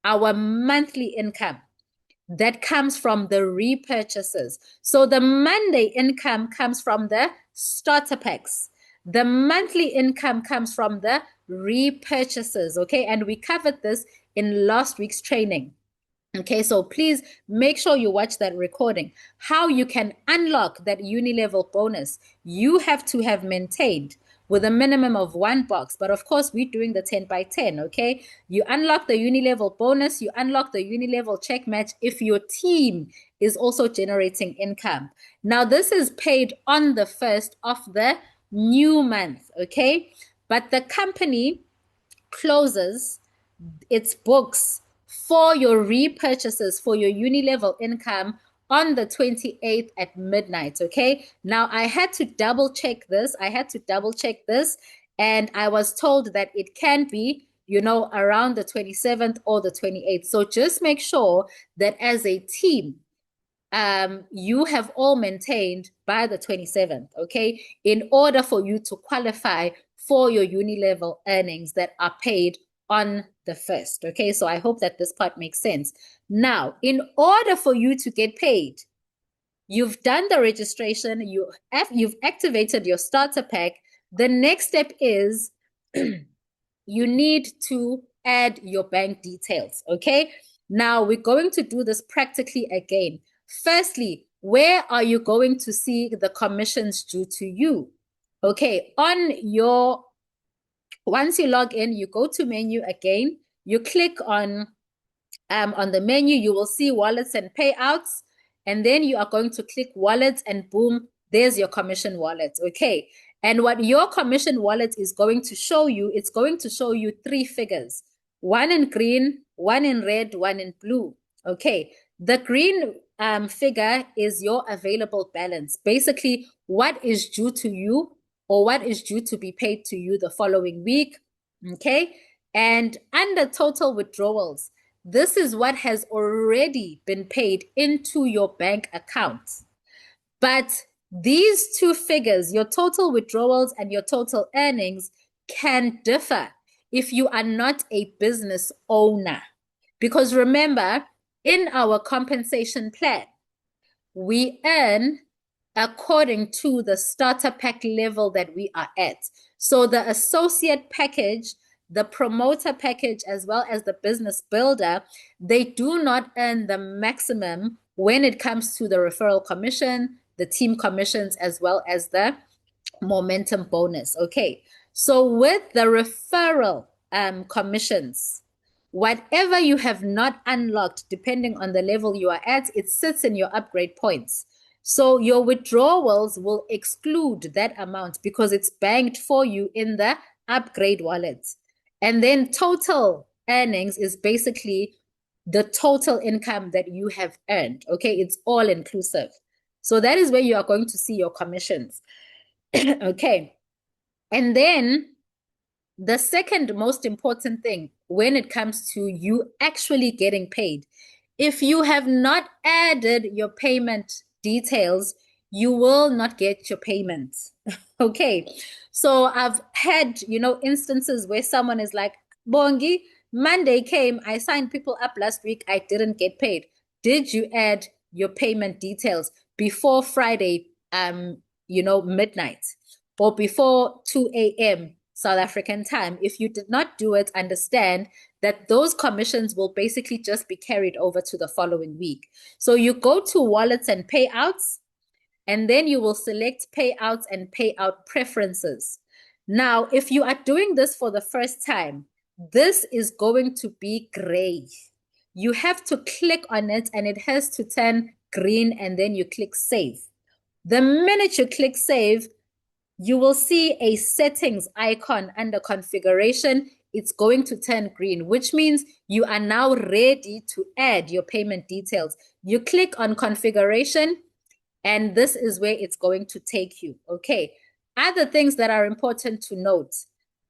our monthly income that comes from the repurchases. So the Monday income comes from the starter packs. The monthly income comes from the repurchases. Okay. And we covered this in last week's training. Okay, so please make sure you watch that recording. How you can unlock that uni-level bonus. You have to have maintained with a minimum of 1 box. But of course, we're doing the 10 by 10, okay? You unlock the uni-level bonus, you unlock the uni-level check match if your team is also generating income. Now, this is paid on the 1st of the new month, okay? But the company closes its books for your repurchases for your uni-level income on the 28th at midnight, okay? Now, I had to double check this. And I was told that it can be, around the 27th or the 28th. So just make sure that as a team, you have all maintained by the 27th, okay, in order for you to qualify for your uni-level earnings that are paid on the 1st, okay? So I hope that this part makes sense. Now, in order for you to get paid, you've done the registration, you've activated your starter pack. The next step is you need to add your bank details, okay? Now, we're going to do this practically again. Firstly, where are you going to see the commissions due to you? Okay, once you log in, you go to menu again, you click on the menu, you will see wallets and payouts, and then you are going to click wallets, and boom, there's your commission wallet, okay? And what your commission wallet is going to show you, it's going to show you 3 figures, one in green, one in red, one in blue, okay? The green figure is your available balance, basically what is due to you or what is due to be paid to you the following week, okay? And under total withdrawals, this is what has already been paid into your bank account. But these 2 figures, your total withdrawals and your total earnings, can differ if you are not a business owner. Because remember, in our compensation plan, we earn according to the starter pack level that we are at. So the associate package, the promoter package, as well as the business builder, they do not earn the maximum when it comes to the referral commission, the team commissions, as well as the momentum bonus. Okay, so with the referral commissions, whatever you have not unlocked, depending on the level you are at, it sits in your upgrade points. So your withdrawals will exclude that amount because it's banked for you in the upgrade wallet. And then total earnings is basically the total income that you have earned. Okay, it's all inclusive. So that is where you are going to see your commissions. Okay. And then the second most important thing when it comes to you actually getting paid, if you have not added your payment details, you will not get your payments. Okay. So I've had, instances where someone is like, Bongi, Monday came, I signed people up last week, I didn't get paid. Did you add your payment details before Friday, midnight or before 2 a.m. South African time? If you did not do it, understand that those commissions will basically just be carried over to the following week. So you go to wallets and payouts, and then you will select payouts and payout preferences. Now, if you are doing this for the first time, this is going to be gray. You have to click on it and it has to turn green, and then you click save. The minute you click save, you will see a settings icon under configuration. It's going to turn green, which means you are now ready to add your payment details. You click on configuration, and this is where it's going to take you. Okay. Other things that are important to note: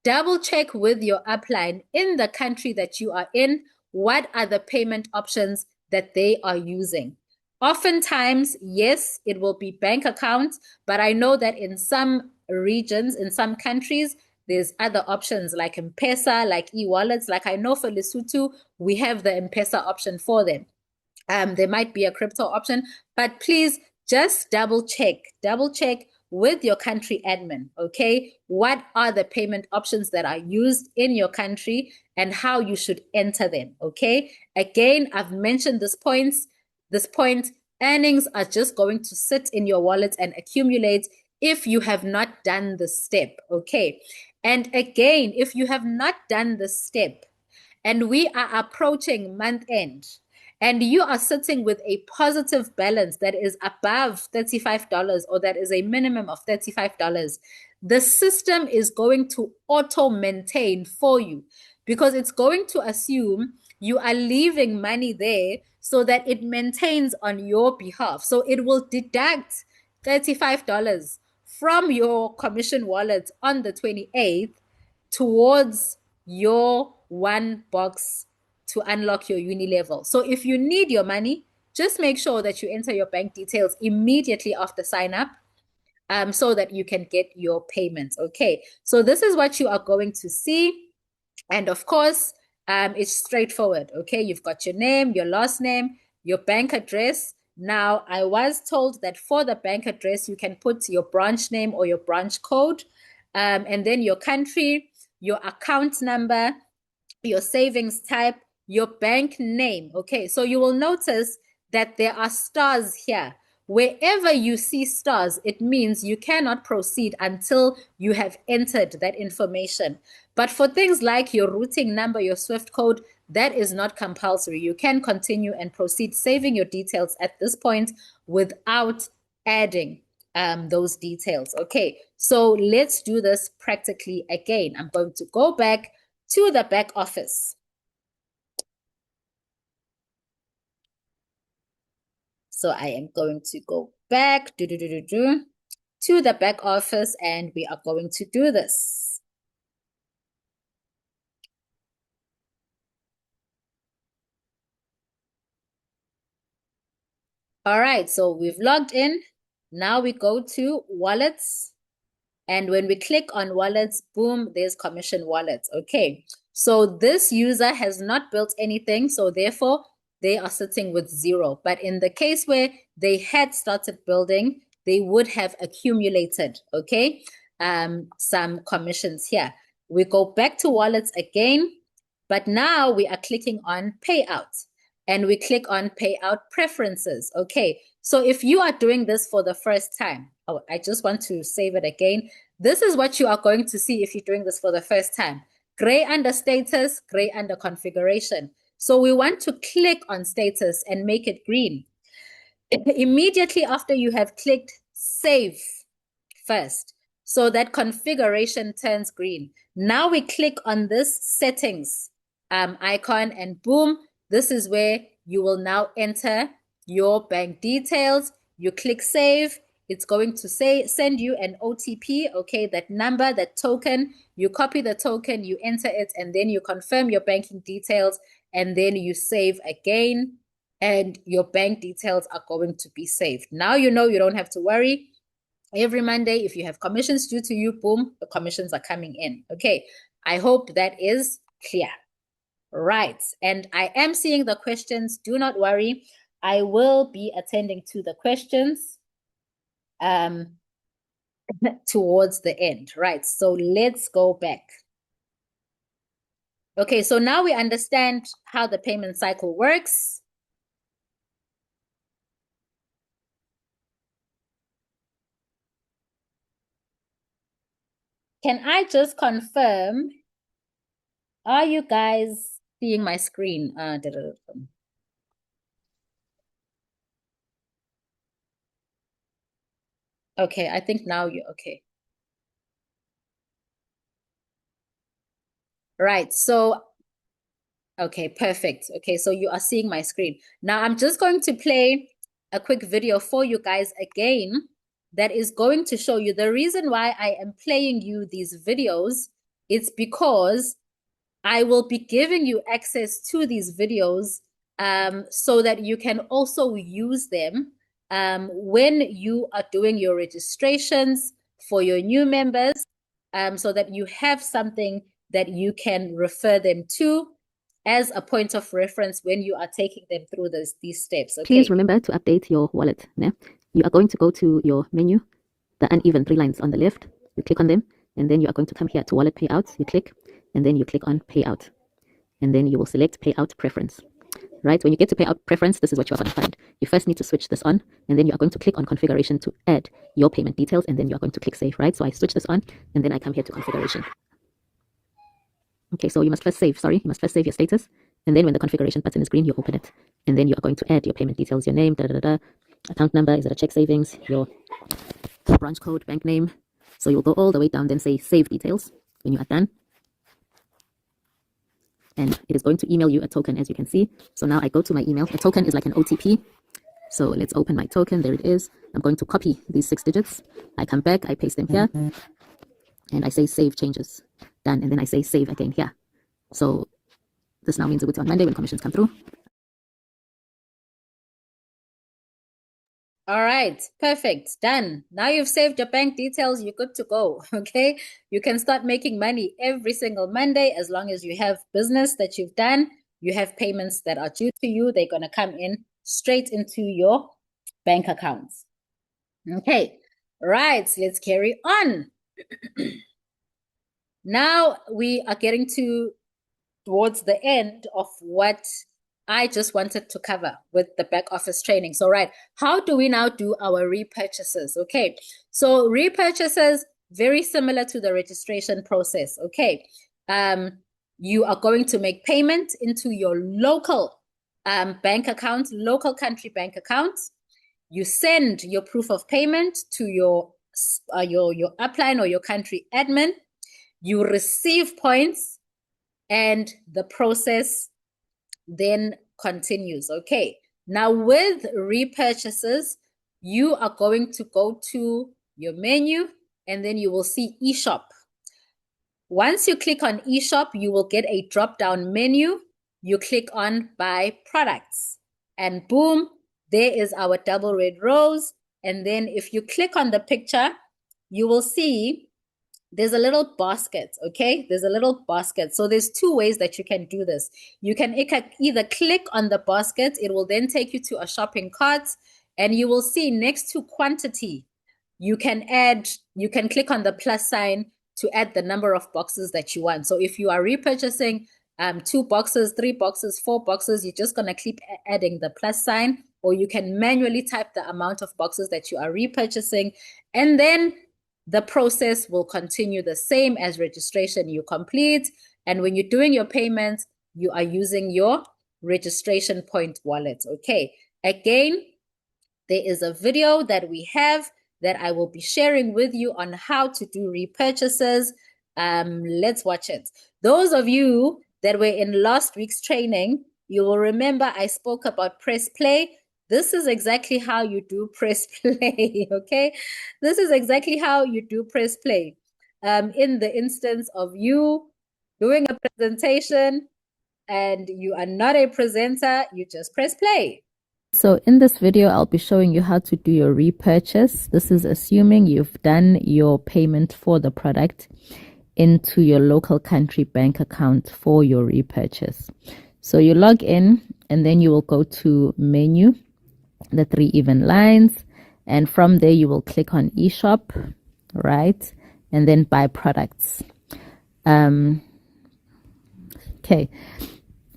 double check with your upline in the country that you are in. What are the payment options that they are using? Oftentimes, yes, it will be bank accounts, but I know that in some regions, in some countries, there's other options like M-Pesa, like e-wallets. Like I know for Lesotho, we have the M-Pesa option for them. There might be a crypto option, but please just double check with your country admin, okay? What are the payment options that are used in your country and how you should enter them, okay? Again, I've mentioned this point, earnings are just going to sit in your wallet and accumulate if you have not done the step. Okay. And again, if you have not done the step and we are approaching month end and you are sitting with a positive balance that is above $35 or that is a minimum of $35, the system is going to auto maintain for you because it's going to assume you are leaving money there so that it maintains on your behalf. So it will deduct $35 from your commission wallet on the 28th towards your one box to unlock your uni level. So if you need your money, just make sure that you enter your bank details immediately after sign up, so that you can get your payments. Okay, so this is what you are going to see. And of course, it's straightforward. Okay, you've got your name, your last name, your bank address. Now, I was told that for the bank address, you can put your branch name or your branch code, and then your country, your account number, your savings type, your bank name. Okay, so you will notice that there are stars here. Wherever you see stars, it means you cannot proceed until you have entered that information. But for things like your routing number, your SWIFT code, that is not compulsory. You can continue and proceed saving your details at this point without adding those details. Okay, so let's do this practically again. I'm going to go back to the back office. So I am going to go back to the back office and we are going to do this. All right, so we've logged in. Now we go to wallets. And when we click on wallets, boom, there's commission wallets. Okay, so this user has not built anything, so therefore they are sitting with zero. But in the case where they had started building, they would have accumulated, okay, some commissions here. We go back to wallets again, but now we are clicking on payout and we click on payout preferences. Okay, so if you are doing this for the first time, oh, I just want to save it again. This is what you are going to see if you're doing this for the first time. Gray under status, gray under configuration. So we want to click on status and make it green. Immediately after you have clicked save first, so that configuration turns green. Now we click on this settings icon and boom, this is where you will now enter your bank details. You click save. It's going to send you an OTP, okay, that number, that token. You copy the token, you enter it, and then you confirm your banking details, and then you save again, and your bank details are going to be saved. Now you know you don't have to worry. Every Monday, if you have commissions due to you, boom, the commissions are coming in. Okay, I hope that is clear. Right, and I am seeing the questions. Do not worry. I will be attending to the questions towards the end. Right, so let's go back. Okay, so now we understand how the payment cycle works. Can I just confirm, are you guys seeing my screen? Okay, I think now you're okay. Right, so, okay, perfect. Okay, so you are seeing my screen. Now I'm just going to play a quick video for you guys again that is going to show you the reason why I am playing you these videos. It's because I will be giving you access to these videos so that you can also use them when you are doing your registrations for your new members, so that you have something that you can refer them to as a point of reference when you are taking them through these steps. Okay. Please remember to update your wallet. Yeah? You are going to go to your menu, the uneven three lines on the left. You click on them, and then you are going to come here to wallet payouts. You click, and then you click on payout, and then you will select payout preference. right? When you get to payout preference, this is what you are going to find. You first need to switch this on, and then you are going to click on configuration to add your payment details, and then you are going to click save, right? So I switch this on, and then I come here to configuration. Okay, so you must first save your status, and then when the configuration button is green, you open it, and then you are going to add your payment details, your name, account number, is it a check savings, your branch code, bank name. So you'll go all the way down, then say save details when you are done. And it is going to email you a token, as you can see. So now I go to my email. A token is like an OTP. So let's open my token. There it is. I'm going to copy these 6 digits. I come back, I paste them here, and I say save changes. Done. And then I say save again here. So this now means it will be on Monday when commissions come through. All right, perfect, done. Now you've saved your bank details, you're good to go, okay? You can start making money every single Monday as long as you have business that you've done, you have payments that are due to you, they're gonna come in straight into your bank accounts. Okay, right, let's carry on. Now we are getting towards the end of what I just wanted to cover with the back office training. So, right, how do we now do our repurchases? Okay, so repurchases, very similar to the registration process. Okay, you are going to make payment into your local bank account, local country bank account. You send your proof of payment to your upline or your country admin. You receive points, and the process then continues. Okay, now with repurchases, you are going to go to your menu, and then you will see eShop. Once you click on eShop, you will get a drop-down menu. You click on buy products, and boom, there is our double red rose. And then if you click on the picture, you will see there's a little basket, okay? There's a little basket. So there's 2 ways that you can do this. You can either click on the basket, it will then take you to a shopping cart, and you will see next to quantity, you can click on the plus sign to add the number of boxes that you want. So if you are repurchasing 2 boxes, 3 boxes, 4 boxes, you're just going to keep adding the plus sign, or you can manually type the amount of boxes that you are repurchasing, and then the process will continue the same as registration. You complete, and when you're doing your payments, you are using your registration point wallet. Okay, again, there is a video that we have that I will be sharing with you on how to do repurchases. Let's watch it. Those of you that were in last week's training, you will remember I spoke about press play. This is exactly how you do press play, okay? This is exactly how you do press play. In the instance of you doing a presentation and you are not a presenter, you just press play. So in this video, I'll be showing you how to do your repurchase. This is assuming you've done your payment for the product into your local country bank account for your repurchase. So you log in, and then you will go to menu, the 3 even lines, and from there you will click on eShop, right? And then buy products. Okay.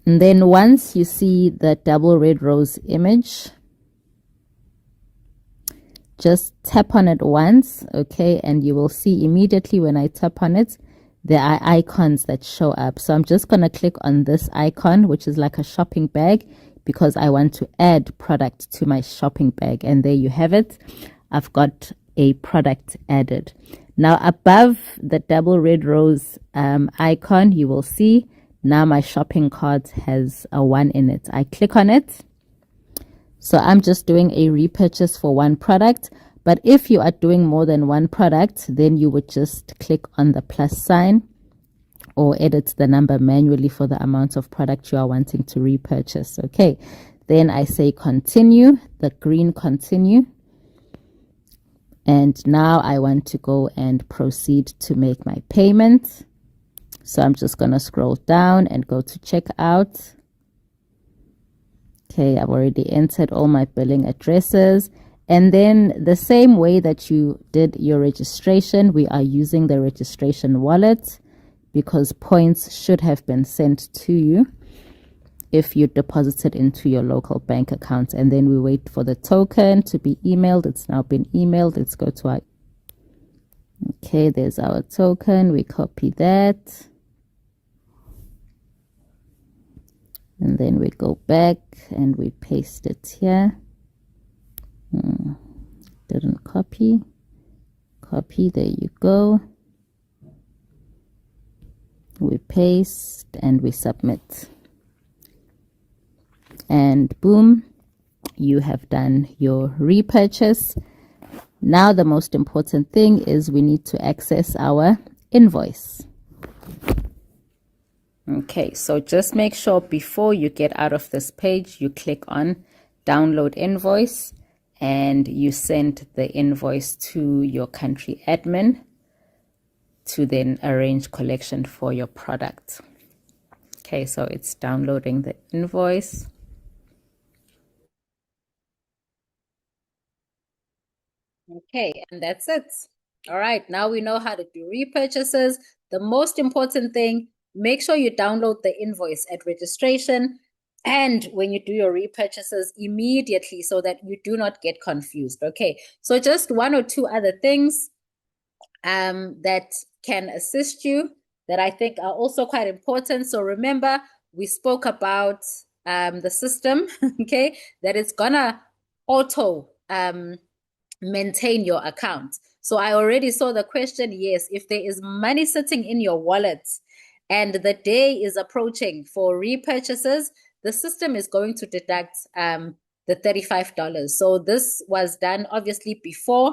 And then once you see the double red rose image, just tap on it once, okay? And you will see immediately when I tap on it, there are icons that show up. So I'm just going to click on this icon, which is like a shopping bag, because I want to add product to my shopping bag. And there you have it. I've got a product added. Now above the double red rose icon, you will see now my shopping cart has a 1 in it. I click on it. So I'm just doing a repurchase for 1 product. But if you are doing more than 1 product, then you would just click on the plus sign or edit the number manually for the amount of product you are wanting to repurchase. Okay. Then I say continue, the green continue. And now I want to go and proceed to make my payment. So I'm just going to scroll down and go to checkout. Okay, I've already entered all my billing addresses. And then the same way that you did your registration, we are using the registration wallet because points should have been sent to you. if you deposit it into your local bank account. And then we wait for the token to be emailed. It's now been emailed. Let's go to our, okay, there's our token. We copy that. And then we go back and we paste it here. Didn't copy. Copy, there you go. We paste and we submit. And boom, you have done your repurchase. Now the most important thing is we need to access our invoice. Okay, so just make sure before you get out of this page, you click on download invoice and you send the invoice to your country admin to then arrange collection for your product. Okay, so it's downloading the invoice. Okay, and that's it. All right, now we know how to do repurchases. The most important thing, make sure you download the invoice at registration and when you do your repurchases immediately so that you do not get confused. Okay, so just one or two other things that can assist you that I think are also quite important. So remember, we spoke about the system, okay, that it's gonna auto maintain your account. So I already saw the question. Yes, if there is money sitting in your wallet and the day is approaching for repurchases, the system is going to deduct the $35. So this was done obviously before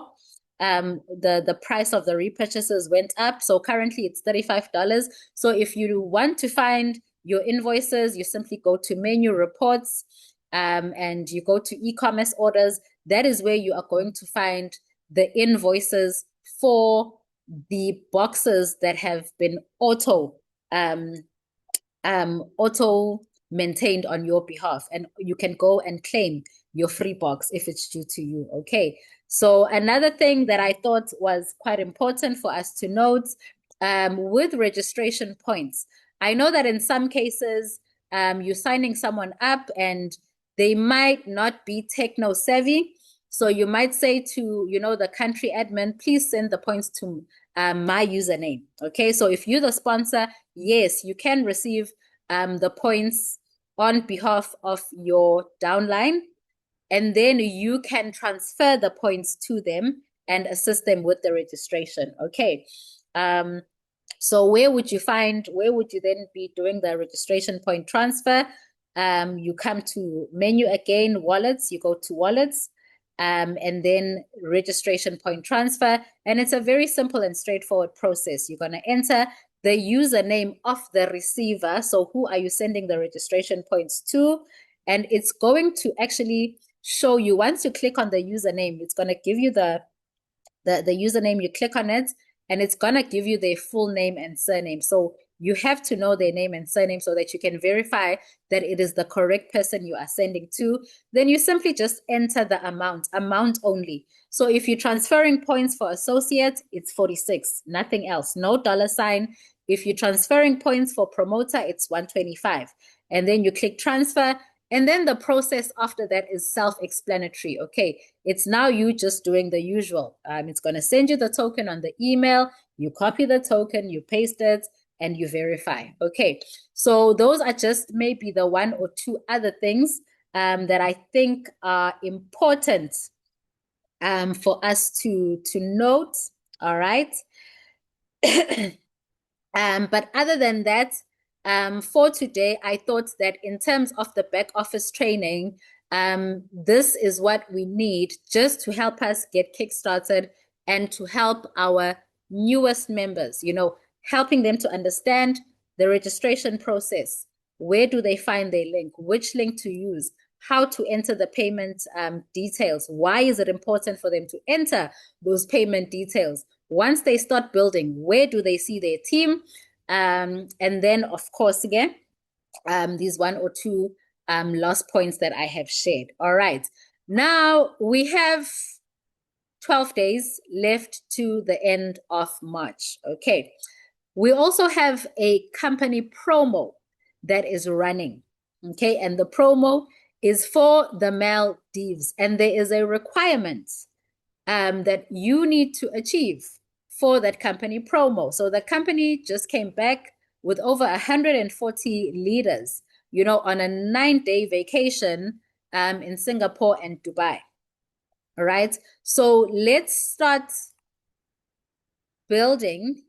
the price of the repurchases went up. So currently it's $35. So if you want to find your invoices, you simply go to menu reports and you go to e-commerce orders. That is where you are going to find the invoices for the boxes that have been auto maintained on your behalf, and you can go and claim your free box if it's due to you. Okay, so another thing that I thought was quite important for us to note with registration points, I know that in some cases you're signing someone up and they might not be techno savvy. So you might say to, the country admin, please send the points to my username. Okay, so if you're the sponsor, yes, you can receive the points on behalf of your downline, and then you can transfer the points to them and assist them with the registration. Okay. So where would you then be doing the registration point transfer? You come to menu again, wallets, you go to wallets, and then registration point transfer. And it's a very simple and straightforward process. You're going to enter the username of the receiver. So who are you sending the registration points to? And it's going to actually show you, once you click on the username, it's going to give you the username. You click on it and it's going to give you their full name and surname. So you have to know their name and surname so that you can verify that it is the correct person you are sending to. Then you simply just enter the amount only. So if you're transferring points for associate, it's 46, nothing else, no dollar sign. If you're transferring points for promoter, it's 125. And then you click transfer. And then the process after that is self-explanatory. Okay, it's now you just doing the usual. It's going to send you the token on the email. You copy the token, you paste it, and you verify. Okay, so those are just maybe the one or two other things that I think are important for us to note. All right. But other than that, for today, I thought that in terms of the back office training, this is what we need just to help us get kickstarted and to help our newest members, helping them to understand the registration process. Where do they find their link? Which link to use? How to enter the payment details? Why is it important for them to enter those payment details? Once they start building, where do they see their team? And then, of course, again, these one or two last points that I have shared. All right. Now we have 12 days left to the end of March. Okay. We also have a company promo that is running. Okay, and the promo is for the Maldives, and there is a requirement that you need to achieve for that company promo. So the company just came back with over 140 leaders, on a 9-day vacation in Singapore and Dubai. All right. So let's start building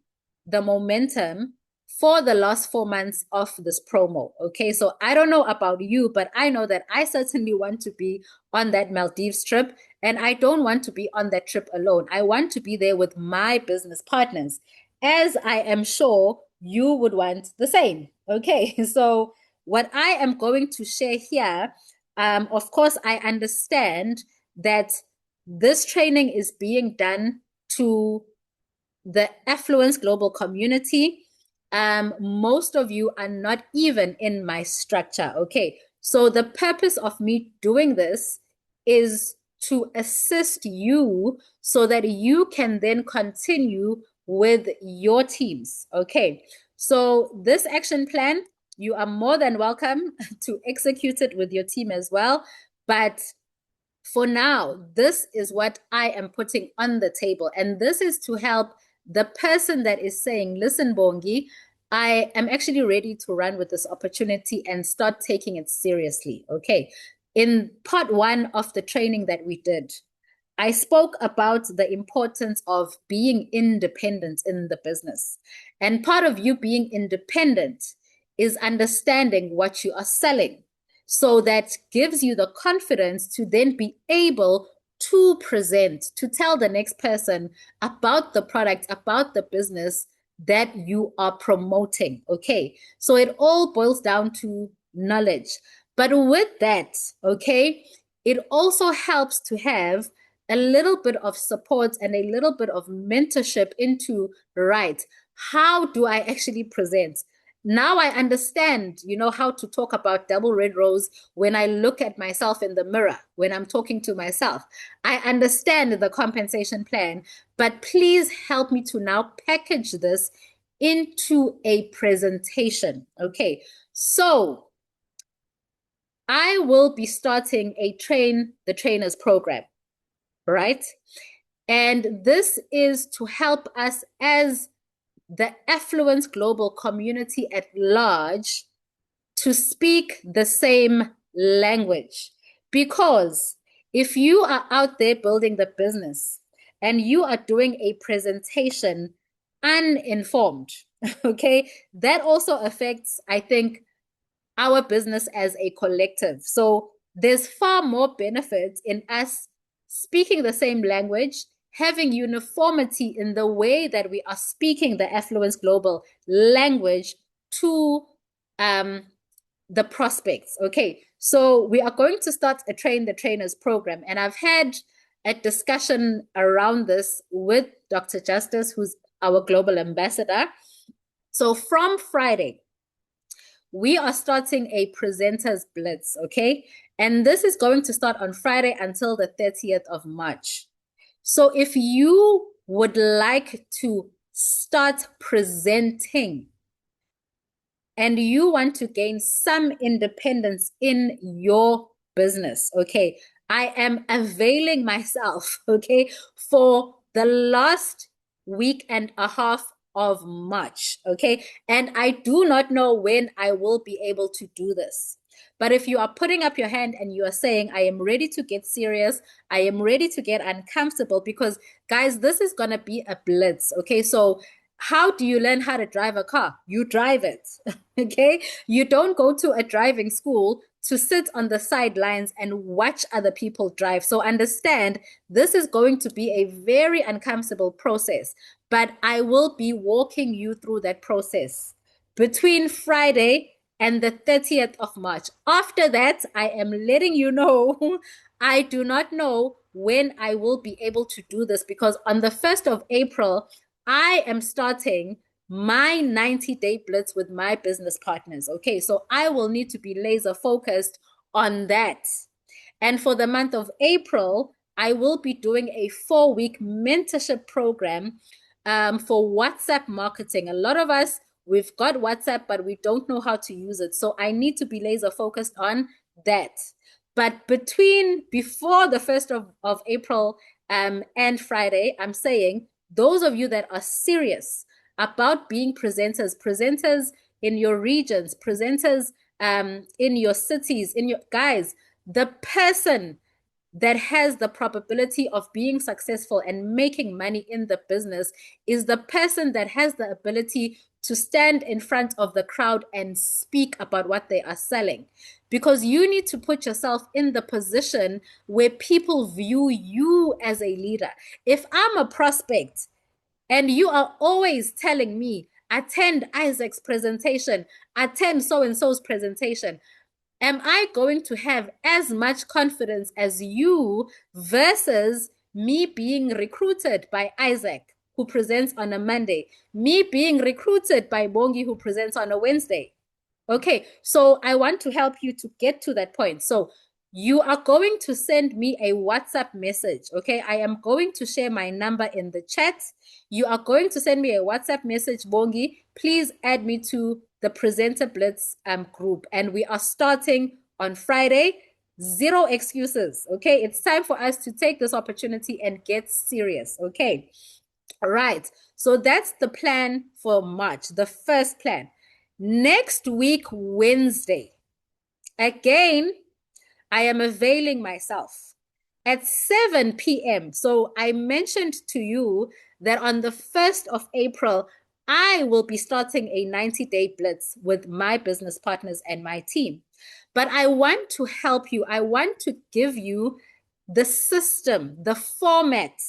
the momentum for the last 4 months of this promo. Okay, so I don't know about you, but I know that I certainly want to be on that Maldives trip, and I don't want to be on that trip alone. I want to be there with my business partners, as I am sure you would want the same. Okay, so what I am going to share here, of course, I understand that this training is being done to the Affluence global community. Most of you are not even in my structure. Okay. So the purpose of me doing this is to assist you so that you can then continue with your teams. Okay. So this action plan, you are more than welcome to execute it with your team as well. But for now, this is what I am putting on the table. And this is to help the person that is saying, listen, Bongi, I am actually ready to run with this opportunity and start taking it seriously. Okay. In part one of the training that we did, I spoke about the importance of being independent in the business. And part of you being independent is understanding what you are selling. So that gives you the confidence to then be able to present, to tell the next person about the product, about the business that you are promoting. Okay. So it all boils down to knowledge. But with that, okay, it also helps to have a little bit of support and a little bit of mentorship into, right, how do I actually present? Now I understand, how to talk about double red rose when I look at myself in the mirror, when I'm talking to myself. I understand the compensation plan, but please help me to now package this into a presentation. Okay. So I will be starting a train the trainers program, right? And this is to help us as the Affluence global community at large to speak the same language. Because if you are out there building the business and you are doing a presentation uninformed, okay, that also affects, I think, our business as a collective. So there's far more benefits in us speaking the same language, having uniformity in the way that we are speaking the Affluence Global language to the prospects. Okay, so we are going to start a Train the Trainers program, and I've had a discussion around this with Dr. Justice, who's our global ambassador. So from Friday, we are starting a presenters blitz, okay? And this is going to start on Friday until the 30th of March. So if you would like to start presenting and you want to gain some independence in your business, okay, I am availing myself, okay, for the last week and a half of March, okay? And I do not know when I will be able to do this. But if you are putting up your hand and you are saying, I am ready to get serious, I am ready to get uncomfortable, because guys, this is going to be a blitz, okay? So how do you learn how to drive a car? You drive it, okay? You don't go to a driving school to sit on the sidelines and watch other people drive. So understand, this is going to be a very uncomfortable process, but I will be walking you through that process between Friday and the 30th of March. After that, I am letting you know, I do not know when I will be able to do this, because on the 1st of April, I am starting my 90-day blitz with my business partners. Okay, so I will need to be laser focused on that. And for the month of April, I will be doing a 4-week mentorship program for WhatsApp marketing. A lot of us, We've got WhatsApp, but we don't know how to use it. So I need to be laser focused on that. But before the 1st of April and Friday, I'm saying those of you that are serious about being presenters in your regions, presenters in your cities, in your guys, the person that has the probability of being successful and making money in the business is the person that has the ability to stand in front of the crowd and speak about what they are selling. Because you need to put yourself in the position where people view you as a leader. If I'm a prospect and you are always telling me, attend Isaac's presentation, attend so and so's presentation, am I going to have as much confidence as you versus me being recruited by Isaac, who presents on a Monday, me being recruited by Bongi, who presents on a Wednesday? Okay, so I want to help you to get to that point. So you are going to send me a WhatsApp message. Okay, I am going to share my number in the chat. You are going to send me a WhatsApp message, Bongi. Please add me to the Presenter Blitz group. And we are starting on Friday. Zero excuses. Okay, it's time for us to take this opportunity and get serious. Okay, all right. So that's the plan for March, the first plan. Next week, Wednesday, again, I am availing myself at 7 p.m. So I mentioned to you that on the 1st of April, I will be starting a 90-day blitz with my business partners and my team. But I want to help you. I want to give you the system, the format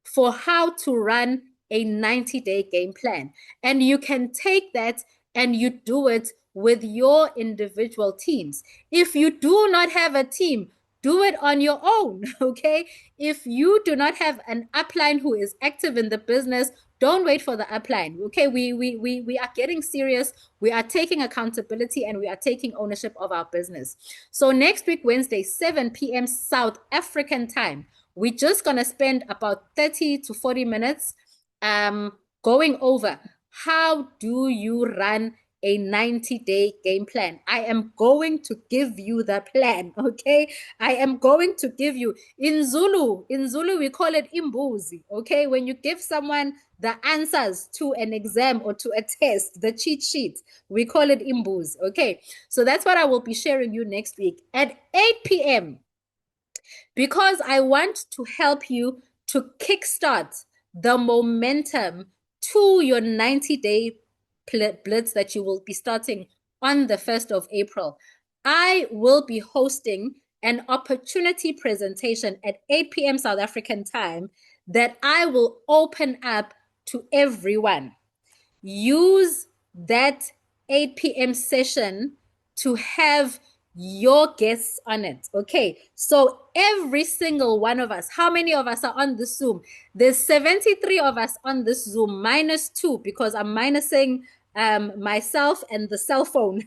for how to run a 90-day game plan. And you can take that and you do it with your individual teams. If you do not have a team, do it on your own, okay? If you do not have an upline who is active in the business, don't wait for the upline, okay? We are getting serious. We are taking accountability and we are taking ownership of our business. So next week, Wednesday, 7 p.m. South African time, we're just going to spend about 30 to 40 minutes going over how do you run a 90-day game plan. I am going to give you the plan, okay? I am going to give you, in Zulu, we call it imbuzi, okay? When you give someone the answers to an exam or to a test, the cheat sheet, we call it imbuzi, okay? So that's what I will be sharing you next week at 8 p.m. because I want to help you to kickstart the momentum to your 90-day blitz that you will be starting on the 1st of April. I will be hosting an opportunity presentation at 8 p.m. South African time that I will open up to everyone. Use that 8 p.m. session to have your guests on it. Okay, so every single one of us, how many of us are on this Zoom? There's 73 of us on this Zoom, minus 2 because I'm minusing myself and the cell phone,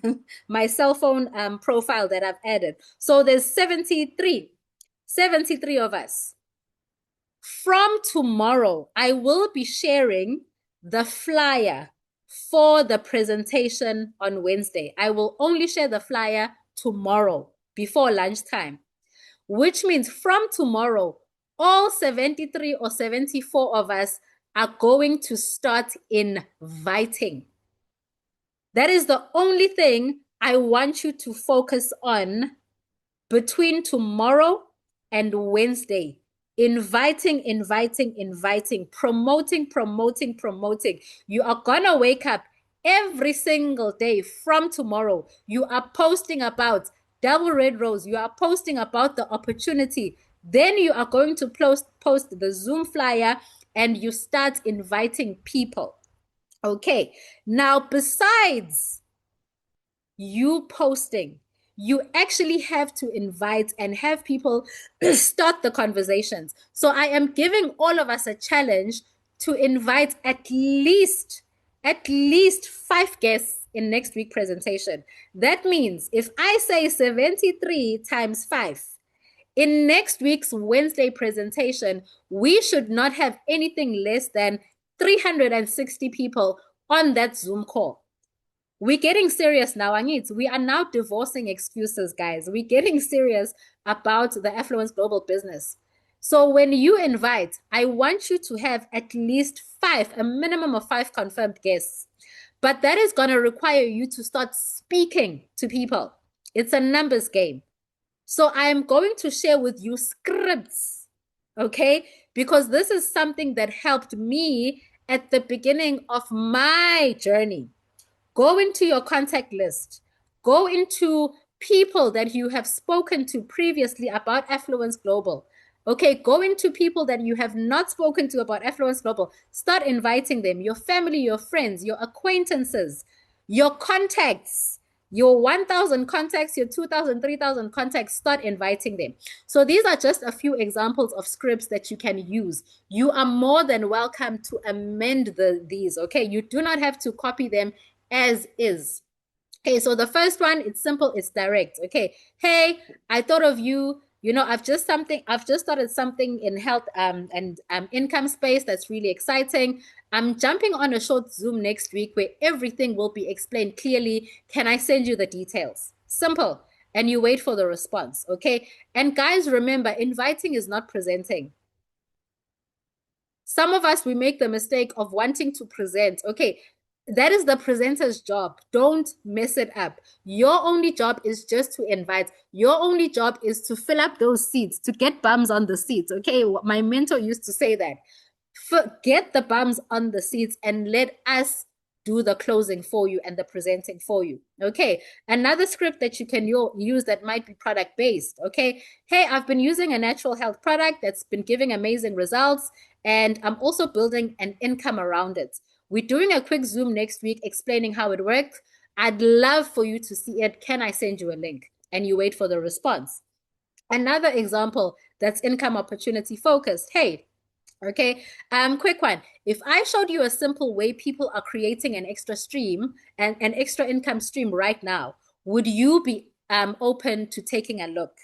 my cell phone profile that I've added. So there's 73 of us. From tomorrow, I will be sharing the flyer for the presentation on Wednesday. I will only share the flyer tomorrow before lunchtime, which means from tomorrow, all 73 or 74 of us are going to start inviting. That is the only thing I want you to focus on between tomorrow and Wednesday. Inviting, promoting. You are gonna wake up every single day from tomorrow. You are posting about Double Red Rose. You are posting about the opportunity. Then you are going to post the Zoom flyer and you start inviting people. Okay, now besides you posting, you actually have to invite and have people start the conversations. So I am giving all of us a challenge to invite at least 5 guests in next week's presentation. That means if I say 73 times 5, in next week's Wednesday presentation, we should not have anything less than 360 people on that Zoom call. We're getting serious now, Angit. We are now divorcing excuses, guys. We're getting serious about the Affluence Global business. So when you invite, I want you to have at least five, a minimum of five confirmed guests. But that is going to require you to start speaking to people. It's a numbers game. So I am going to share with you scripts, okay? Because this is something that helped me at the beginning of my journey. Go into your contact list. Go into people that you have spoken to previously about Affluence Global. Okay, go into people that you have not spoken to about Affluence Global. Start inviting them, your family, your friends, your acquaintances, your contacts, your 1,000 contacts, your 2,000, 3,000 contacts. Start inviting them. So these are just a few examples of scripts that you can use. You are more than welcome to amend these, okay? You do not have to copy them as is. Okay, so the first one, it's simple, it's direct. Okay, hey, I thought of you. I've just started something in health and income space that's really exciting. I'm jumping on a short Zoom next week where everything will be explained clearly. Can I send you the details? Simple. And you wait for the response. Okay. And guys, remember, inviting is not presenting. Some of us, we make the mistake of wanting to present. Okay, that is the presenter's job. Don't mess it up. Your only job is just to invite. Your only job is to fill up those seats, to get bums on the seats. Okay, my mentor used to say that. Get the bums on the seats and let us do the closing for you and the presenting for you. Okay. Another script that you can use that might be product based. Okay. Hey, I've been using a natural health product that's been giving amazing results, and I'm also building an income around it. We're doing a quick Zoom next week explaining how it works. I'd love for you to see it. Can I send you a link? And you wait for the response. Another example that's income opportunity focused. Hey, okay, quick one. If I showed you a simple way people are creating an extra stream and an extra income stream right now, would you be open to taking a look?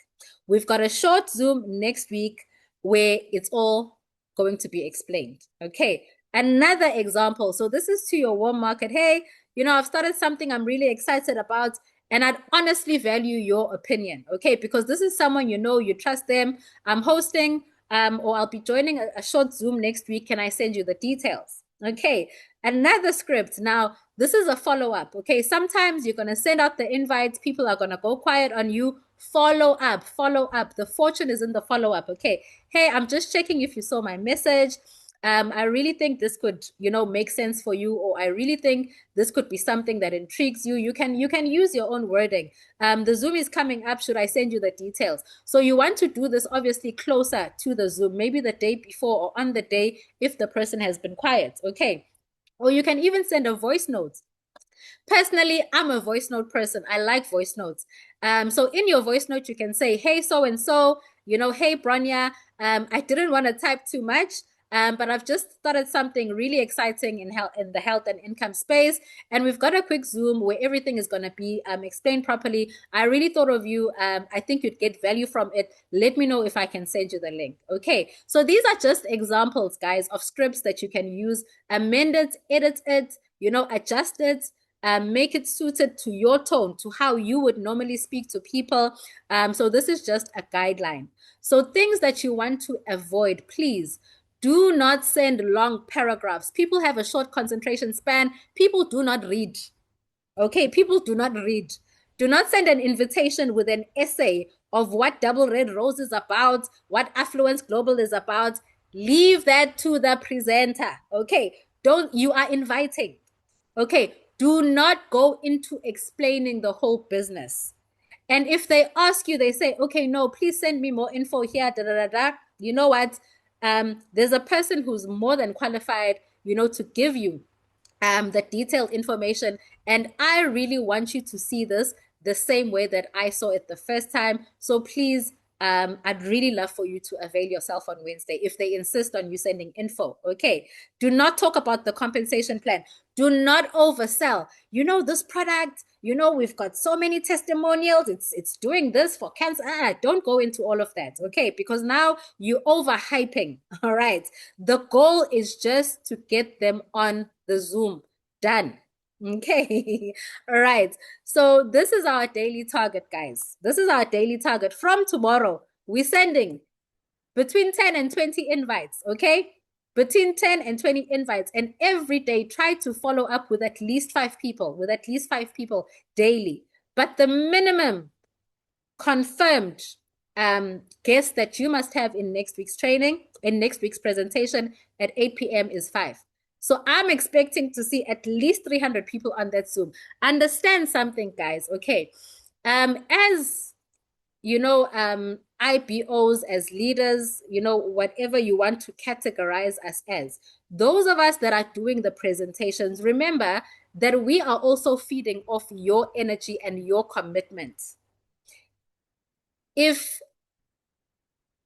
We've got a short Zoom next week where it's all going to be explained. Okay, another example. So this is to your warm market. Hey, I've started something I'm really excited about, and I'd honestly value your opinion. Okay, because this is someone you trust them. I'm hosting or I'll be joining a short Zoom next week. Can I send you the details? Okay. Another script. Now, this is a follow up. Okay. Sometimes you're going to send out the invites. People are going to go quiet on you. Follow up. Follow up. The fortune is in the follow up. Okay. Hey, I'm just checking if you saw my message. I really think this could, make sense for you, or I really think this could be something that intrigues you. You can use your own wording. The Zoom is coming up. Should I send you the details? So you want to do this obviously closer to the Zoom, maybe the day before or on the day if the person has been quiet. Okay. Or you can even send a voice note. Personally, I'm a voice note person. I like voice notes. So in your voice note, you can say, hey, so and so, hey, Bronya, I didn't want to type too much. But I've just started something really exciting in the health and income space, and we've got a quick Zoom where everything is going to be explained properly. I really thought of you. I think you'd get value from it. Let me know if I can send you the link. Okay, so these are just examples, guys, of scripts that you can use. Amend it, edit it, adjust it. Make it suited to your tone, to how you would normally speak to people. So this is just a guideline. So things that you want to avoid, please do not send long paragraphs. People have a short concentration span. People do not read. Okay, people do not read. Do not send an invitation with an essay of what Double Red Rose is about, what Affluence Global is about. Leave that to the presenter. Okay, you are inviting. Okay, do not go into explaining the whole business. And if they ask you, they say, okay, no, please send me more info here, da da da da. You know what? There's a person who's more than qualified, to give you the detailed information. And I really want you to see this the same way that I saw it the first time. So please, I'd really love for you to avail yourself on Wednesday if they insist on you sending info. Okay. Do not talk about the compensation plan. Do not oversell. This product, we've got so many testimonials. It's doing this for cancer. Don't go into all of that. Okay. Because now you're overhyping. All right. The goal is just to get them on the Zoom. Done. Okay. All right. So this is our daily target, guys. This is our daily target. From tomorrow, we're sending between 10 and 20 invites, okay? Between 10 and 20 invites. And every day, try to follow up with at least 5 people, daily. But the minimum confirmed guest that you must have in next week's training, in next week's presentation at 8 p.m. is 5. So I'm expecting to see at least 300 people on that Zoom. Understand something, guys, okay? As you know, IBOs, as leaders, you know, whatever you want to categorize us as, those of us that are doing the presentations, remember that we are also feeding off your energy and your commitment. If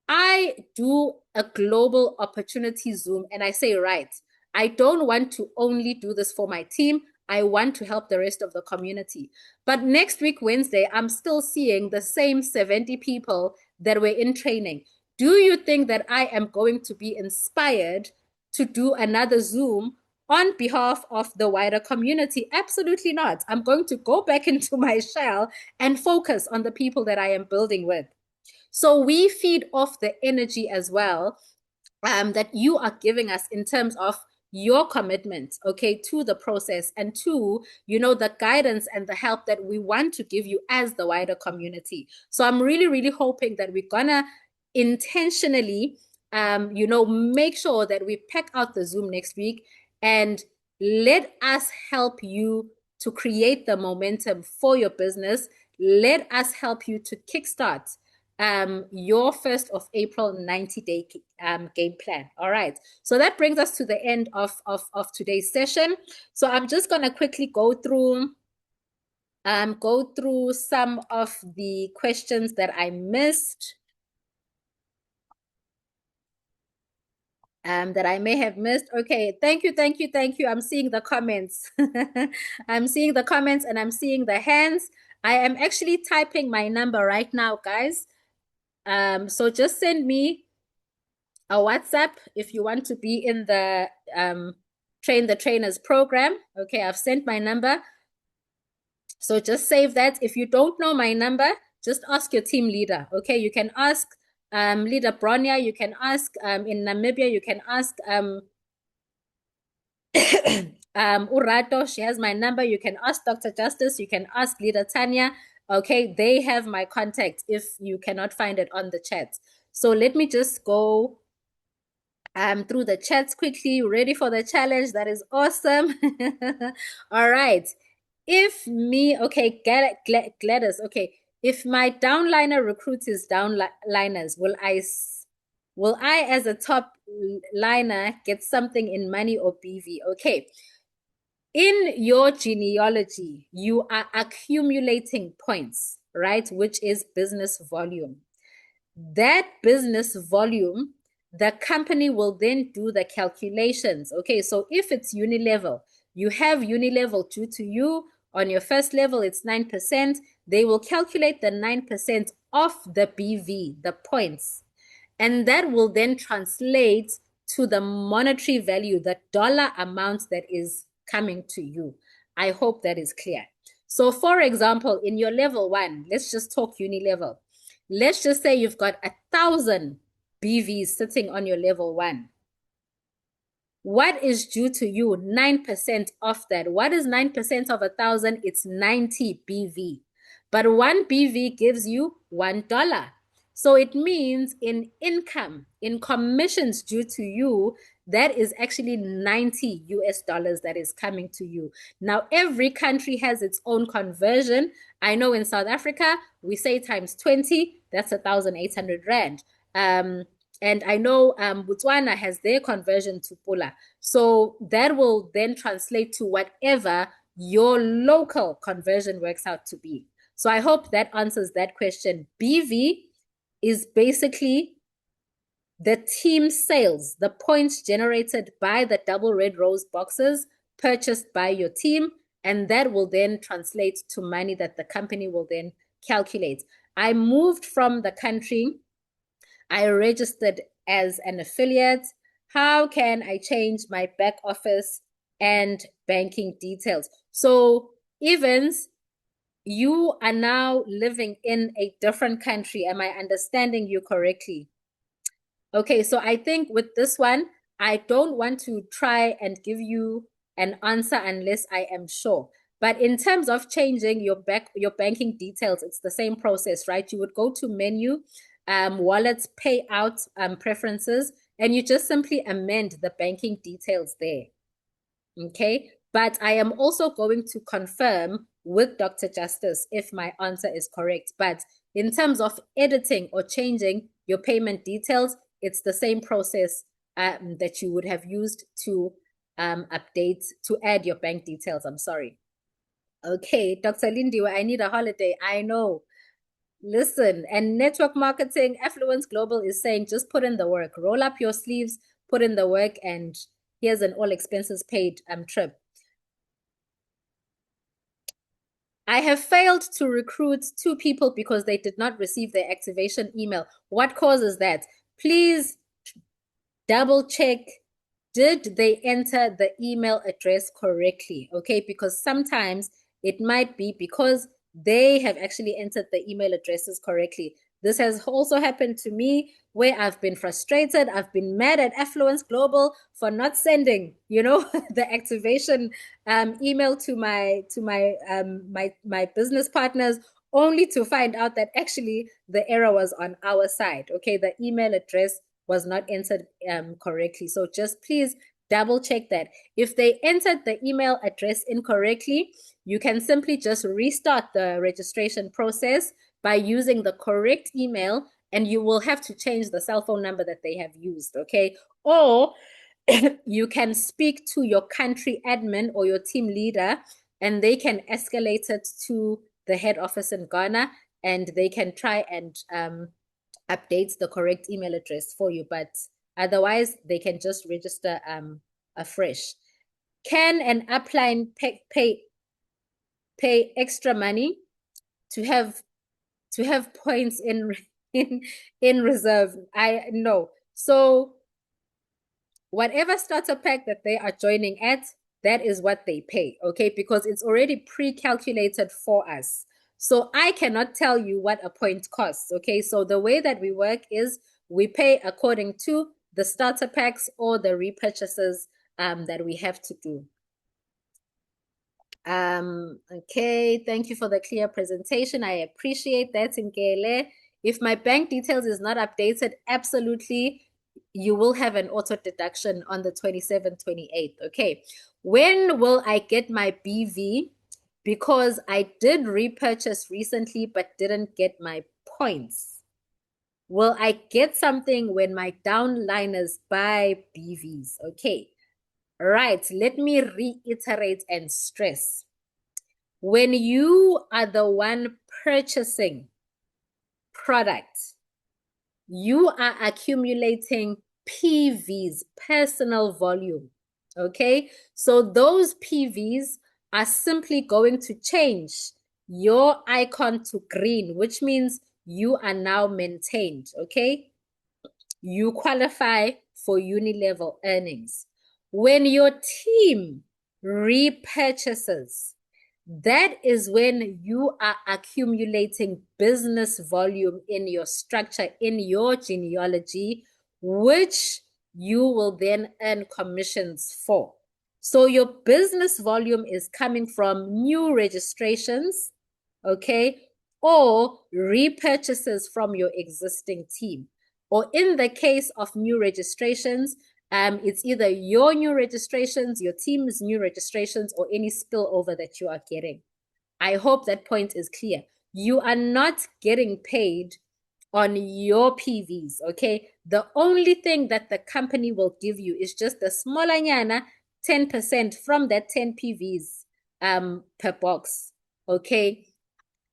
I do a global opportunity Zoom and I say, right, I don't want to only do this for my team. I want to help the rest of the community. But next week, Wednesday, I'm still seeing the same 70 people that were in training. Do you think that I am going to be inspired to do another Zoom on behalf of the wider community? Absolutely not. I'm going to go back into my shell and focus on the people that I am building with. So we feed off the energy as well that you are giving us in terms of your commitment, okay, to the process and to, you know, the guidance and the help that we want to give you as the wider community. So I'm really, really hoping that we're gonna intentionally, you know, make sure that we pack out the Zoom next week and let us help you to create the momentum for your business. Let us help you to kickstart your 1st of April 90-day game plan. All right. So that brings us to the end of today's session. So I'm just going to quickly go through some of the questions that I missed. That I may have missed. Okay, thank you, thank you, thank you. I'm seeing the comments. I'm seeing the comments and I'm seeing the hands. I am actually typing my number right now, guys. So just send me a WhatsApp if you want to be in the Train the Trainers program. Okay, I've sent my number. So just save that. If you don't know my number, just ask your team leader. Okay, you can ask Leader Bronya, you can ask in Namibia, you can ask Urato, she has my number. You can ask Dr. Justice, you can ask Leader Tanya. Okay, they have my contact if you cannot find it on the chat. So let me just go through the chats quickly. Ready for the challenge? That is awesome. All right. If me, okay, Gladys, okay. If my downliner recruits his downliners, will I as a top liner get something in money or BV? Okay. In your genealogy, you are accumulating points, right? Which is business volume. That business volume, the company will then do the calculations. Okay, so if it's Unilevel, you have Unilevel due to you on your first level, it's 9%. They will calculate the 9% of the BV, the points. And that will then translate to the monetary value, the dollar amount that is coming to you. I hope that is clear. So, for example, in your level 1, let's just talk Unilevel. Let's just say you've got 1,000 BVs sitting on your level 1. What is due to you? 9% of that. What is 9% of 1,000? It's 90 BV. But 1 BV gives you $1. So it means in income, in commissions due to you, that is actually 90 US dollars that is coming to you. Now, every country has its own conversion. I know in South Africa, we say times 20, that's 1,800 Rand. And I know Botswana has their conversion to Pula. So that will then translate to whatever your local conversion works out to be. So I hope that answers that question. BV is basically the team sales, the points generated by the double red rose boxes purchased by your team, and that will then translate to money that the company will then calculate. I moved from the country. I registered as an affiliate. How can I change my back office and banking details. So, Evans, you are now living in a different country. Am I understanding you correctly? Okay, so I think with this one, I don't want to try and give you an answer unless I am sure. But in terms of changing your banking details, it's the same process, right? You would go to menu, wallets, payout preferences, and you just simply amend the banking details there. Okay. But I am also going to confirm with Dr. Justice if my answer is correct. But in terms of editing or changing your payment details, it's the same process that you would have used to to add your bank details. I'm sorry. Okay, Dr. Lindiwe, I need a holiday. I know. Listen, and network marketing, Affluence Global is saying just put in the work, roll up your sleeves, put in the work, and here's an all expenses paid trip. I have failed to recruit 2 people because they did not receive their activation email. What causes that? Please double check. Did they enter the email address correctly? Okay, because sometimes it might be because they have actually entered the email addresses correctly. This has also happened to me where I've been frustrated. I've been mad at Affluence Global for not sending, the activation email to my business partners, only to find out that actually the error was on our side. Okay, the email address was not entered correctly. So just please double check that. If they entered the email address incorrectly, you can simply just restart the registration process by using the correct email, and you will have to change the cell phone number that they have used, okay? Or you can speak to your country admin or your team leader, and they can escalate it to the head office in Ghana, and they can try and update the correct email address for you. But otherwise, they can just register afresh. Can an upline pay extra money to have points in reserve? I know. So whatever starter pack that they are joining at, that is what they pay, okay? Because it's already pre-calculated for us. So I cannot tell you what a point costs, okay? So the way that we work is we pay according to the starter packs or the repurchases that we have to do. Okay, thank you for the clear presentation. I appreciate that, Ngele. If my bank details is not updated, absolutely, you will have an auto deduction on the 27th, 28th. Okay, when will I get my BV? Because I did repurchase recently, but didn't get my points. Will I get something when my downliners buy BVs? Okay, right, let me reiterate and stress. When you are the one purchasing product, you are accumulating PVs, personal volume. Okay, so those PVs are simply going to change your icon to green, which means you are now maintained. Okay, you qualify for uni-level earnings. When your team repurchases, that is when you are accumulating business volume in your structure, in your genealogy, which you will then earn commissions for. So your business volume is coming from new registrations, okay, or repurchases from your existing team. Or in the case of new registrations, it's either your new registrations, your team's new registrations, or any spillover that you are getting. I hope that point is clear. You are not getting paid on your PVs, okay? The only thing that the company will give you is just a smaller nyana, 10% from that 10 PVs per box, okay?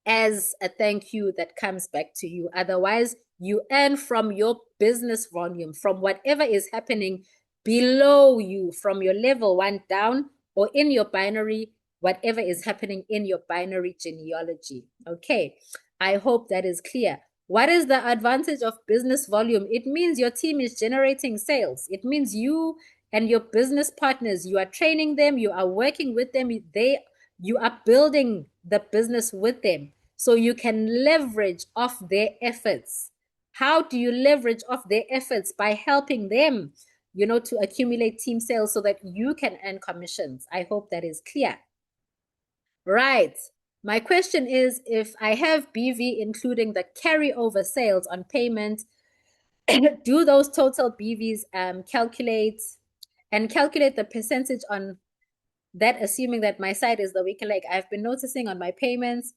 As a thank you that comes back to you. Otherwise, you earn from your business volume, from whatever is happening below you, from your level 1 down, or in your binary, whatever is happening in your binary genealogy. Okay, I hope that is clear. What is the advantage of business volume? It means your team is generating sales. It means you and your business partners, you are training them, you are working with them, you are building the business with them so you can leverage off their efforts. How do you leverage off their efforts? By helping them, to accumulate team sales so that you can earn commissions. I hope that is clear. Right. My question is, if I have BV including the carryover sales on payment, do those total BVs calculate the percentage on that, assuming that my side is the weaker leg? I've been noticing on my payments,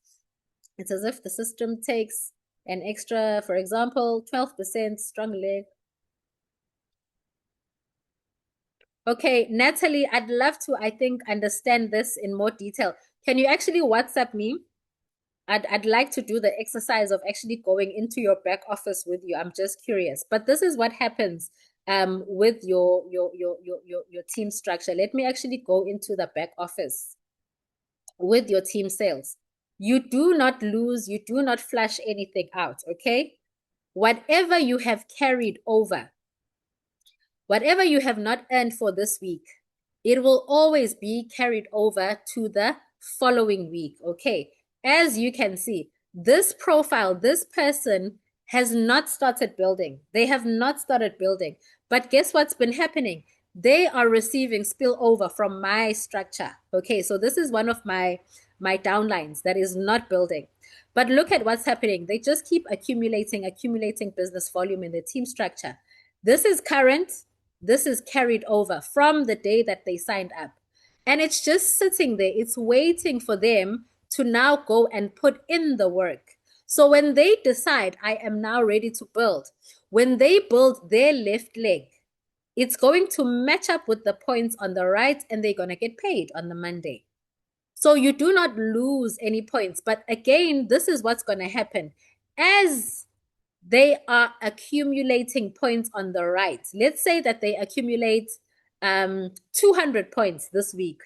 it's as if the system takes an extra, for example, 12% strong leg. Okay, Natalie, I'd love to, I think, understand this in more detail. Can you actually WhatsApp me? I'd like to do the exercise of actually going into your back office with you. I'm just curious. But this is what happens with your team structure. Let me actually go into the back office with your team sales. You do not lose, you do not flush anything out, okay? Whatever you have carried over, whatever you have not earned for this week, it will always be carried over to the following week. Okay. As you can see, this profile, this person has not started building. They have not started building. But guess what's been happening? They are receiving spillover from my structure. Okay. So this is one of my downlines that is not building. But look at what's happening. They just keep accumulating business volume in the team structure. This is current. This is carried over from the day that they signed up. And it's just sitting there. It's waiting for them to now go and put in the work. So when they decide, I am now ready to build, when they build their left leg, it's going to match up with the points on the right, and they're going to get paid on the Monday. So you do not lose any points. But again, this is what's going to happen. As they are accumulating points on the right, let's say that they accumulate 200 points this week.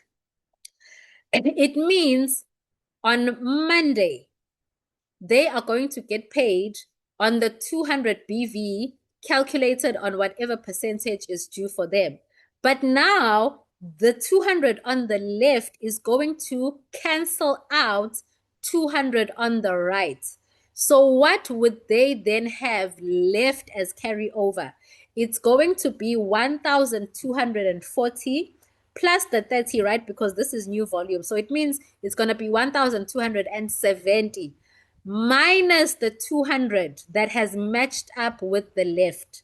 It means on Monday, they are going to get paid on the 200 BV calculated on whatever percentage is due for them. But now the 200 on the left is going to cancel out 200 on the right. So what would they then have left as carryover? It's going to be 1,240 plus the 30, right? Because this is new volume. So it means it's going to be 1,270 minus the 200 that has matched up with the left.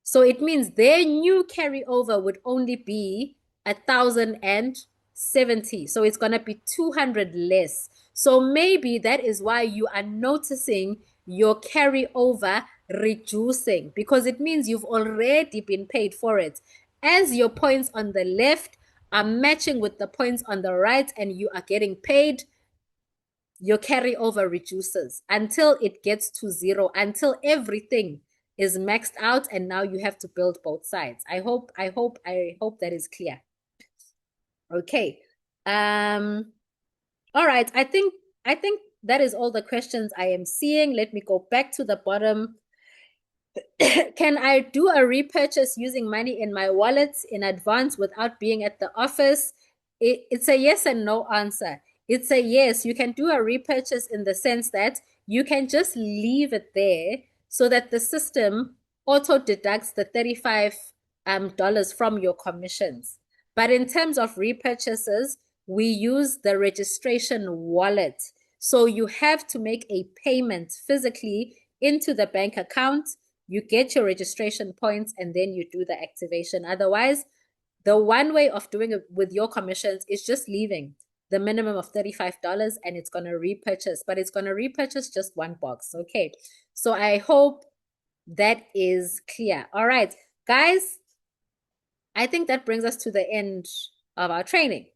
So it means their new carryover would only be 1,070. So it's going to be 200 less. So maybe that is why you are noticing your carryover reducing, because it means you've already been paid for it. As your points on the left are matching with the points on the right and you are getting paid, your carryover reduces until it gets to zero, until everything is maxed out, and now you have to build both sides. I hope that is clear. Okay. All right. I think that is all the questions I am seeing. Let me go back to the bottom. Can I do a repurchase using money in my wallet in advance without being at the office? It's a yes and no answer. It's a yes. You can do a repurchase in the sense that you can just leave it there so that the system auto deducts the $35 from your commissions. But in terms of repurchases, we use the registration wallet. So you have to make a payment physically into the bank account. You get your registration points and then you do the activation. Otherwise, the one way of doing it with your commissions is just leaving the minimum of $35 and it's going to repurchase, but it's going to repurchase just one box. Okay. So I hope that is clear. All right, guys, I think that brings us to the end of our training.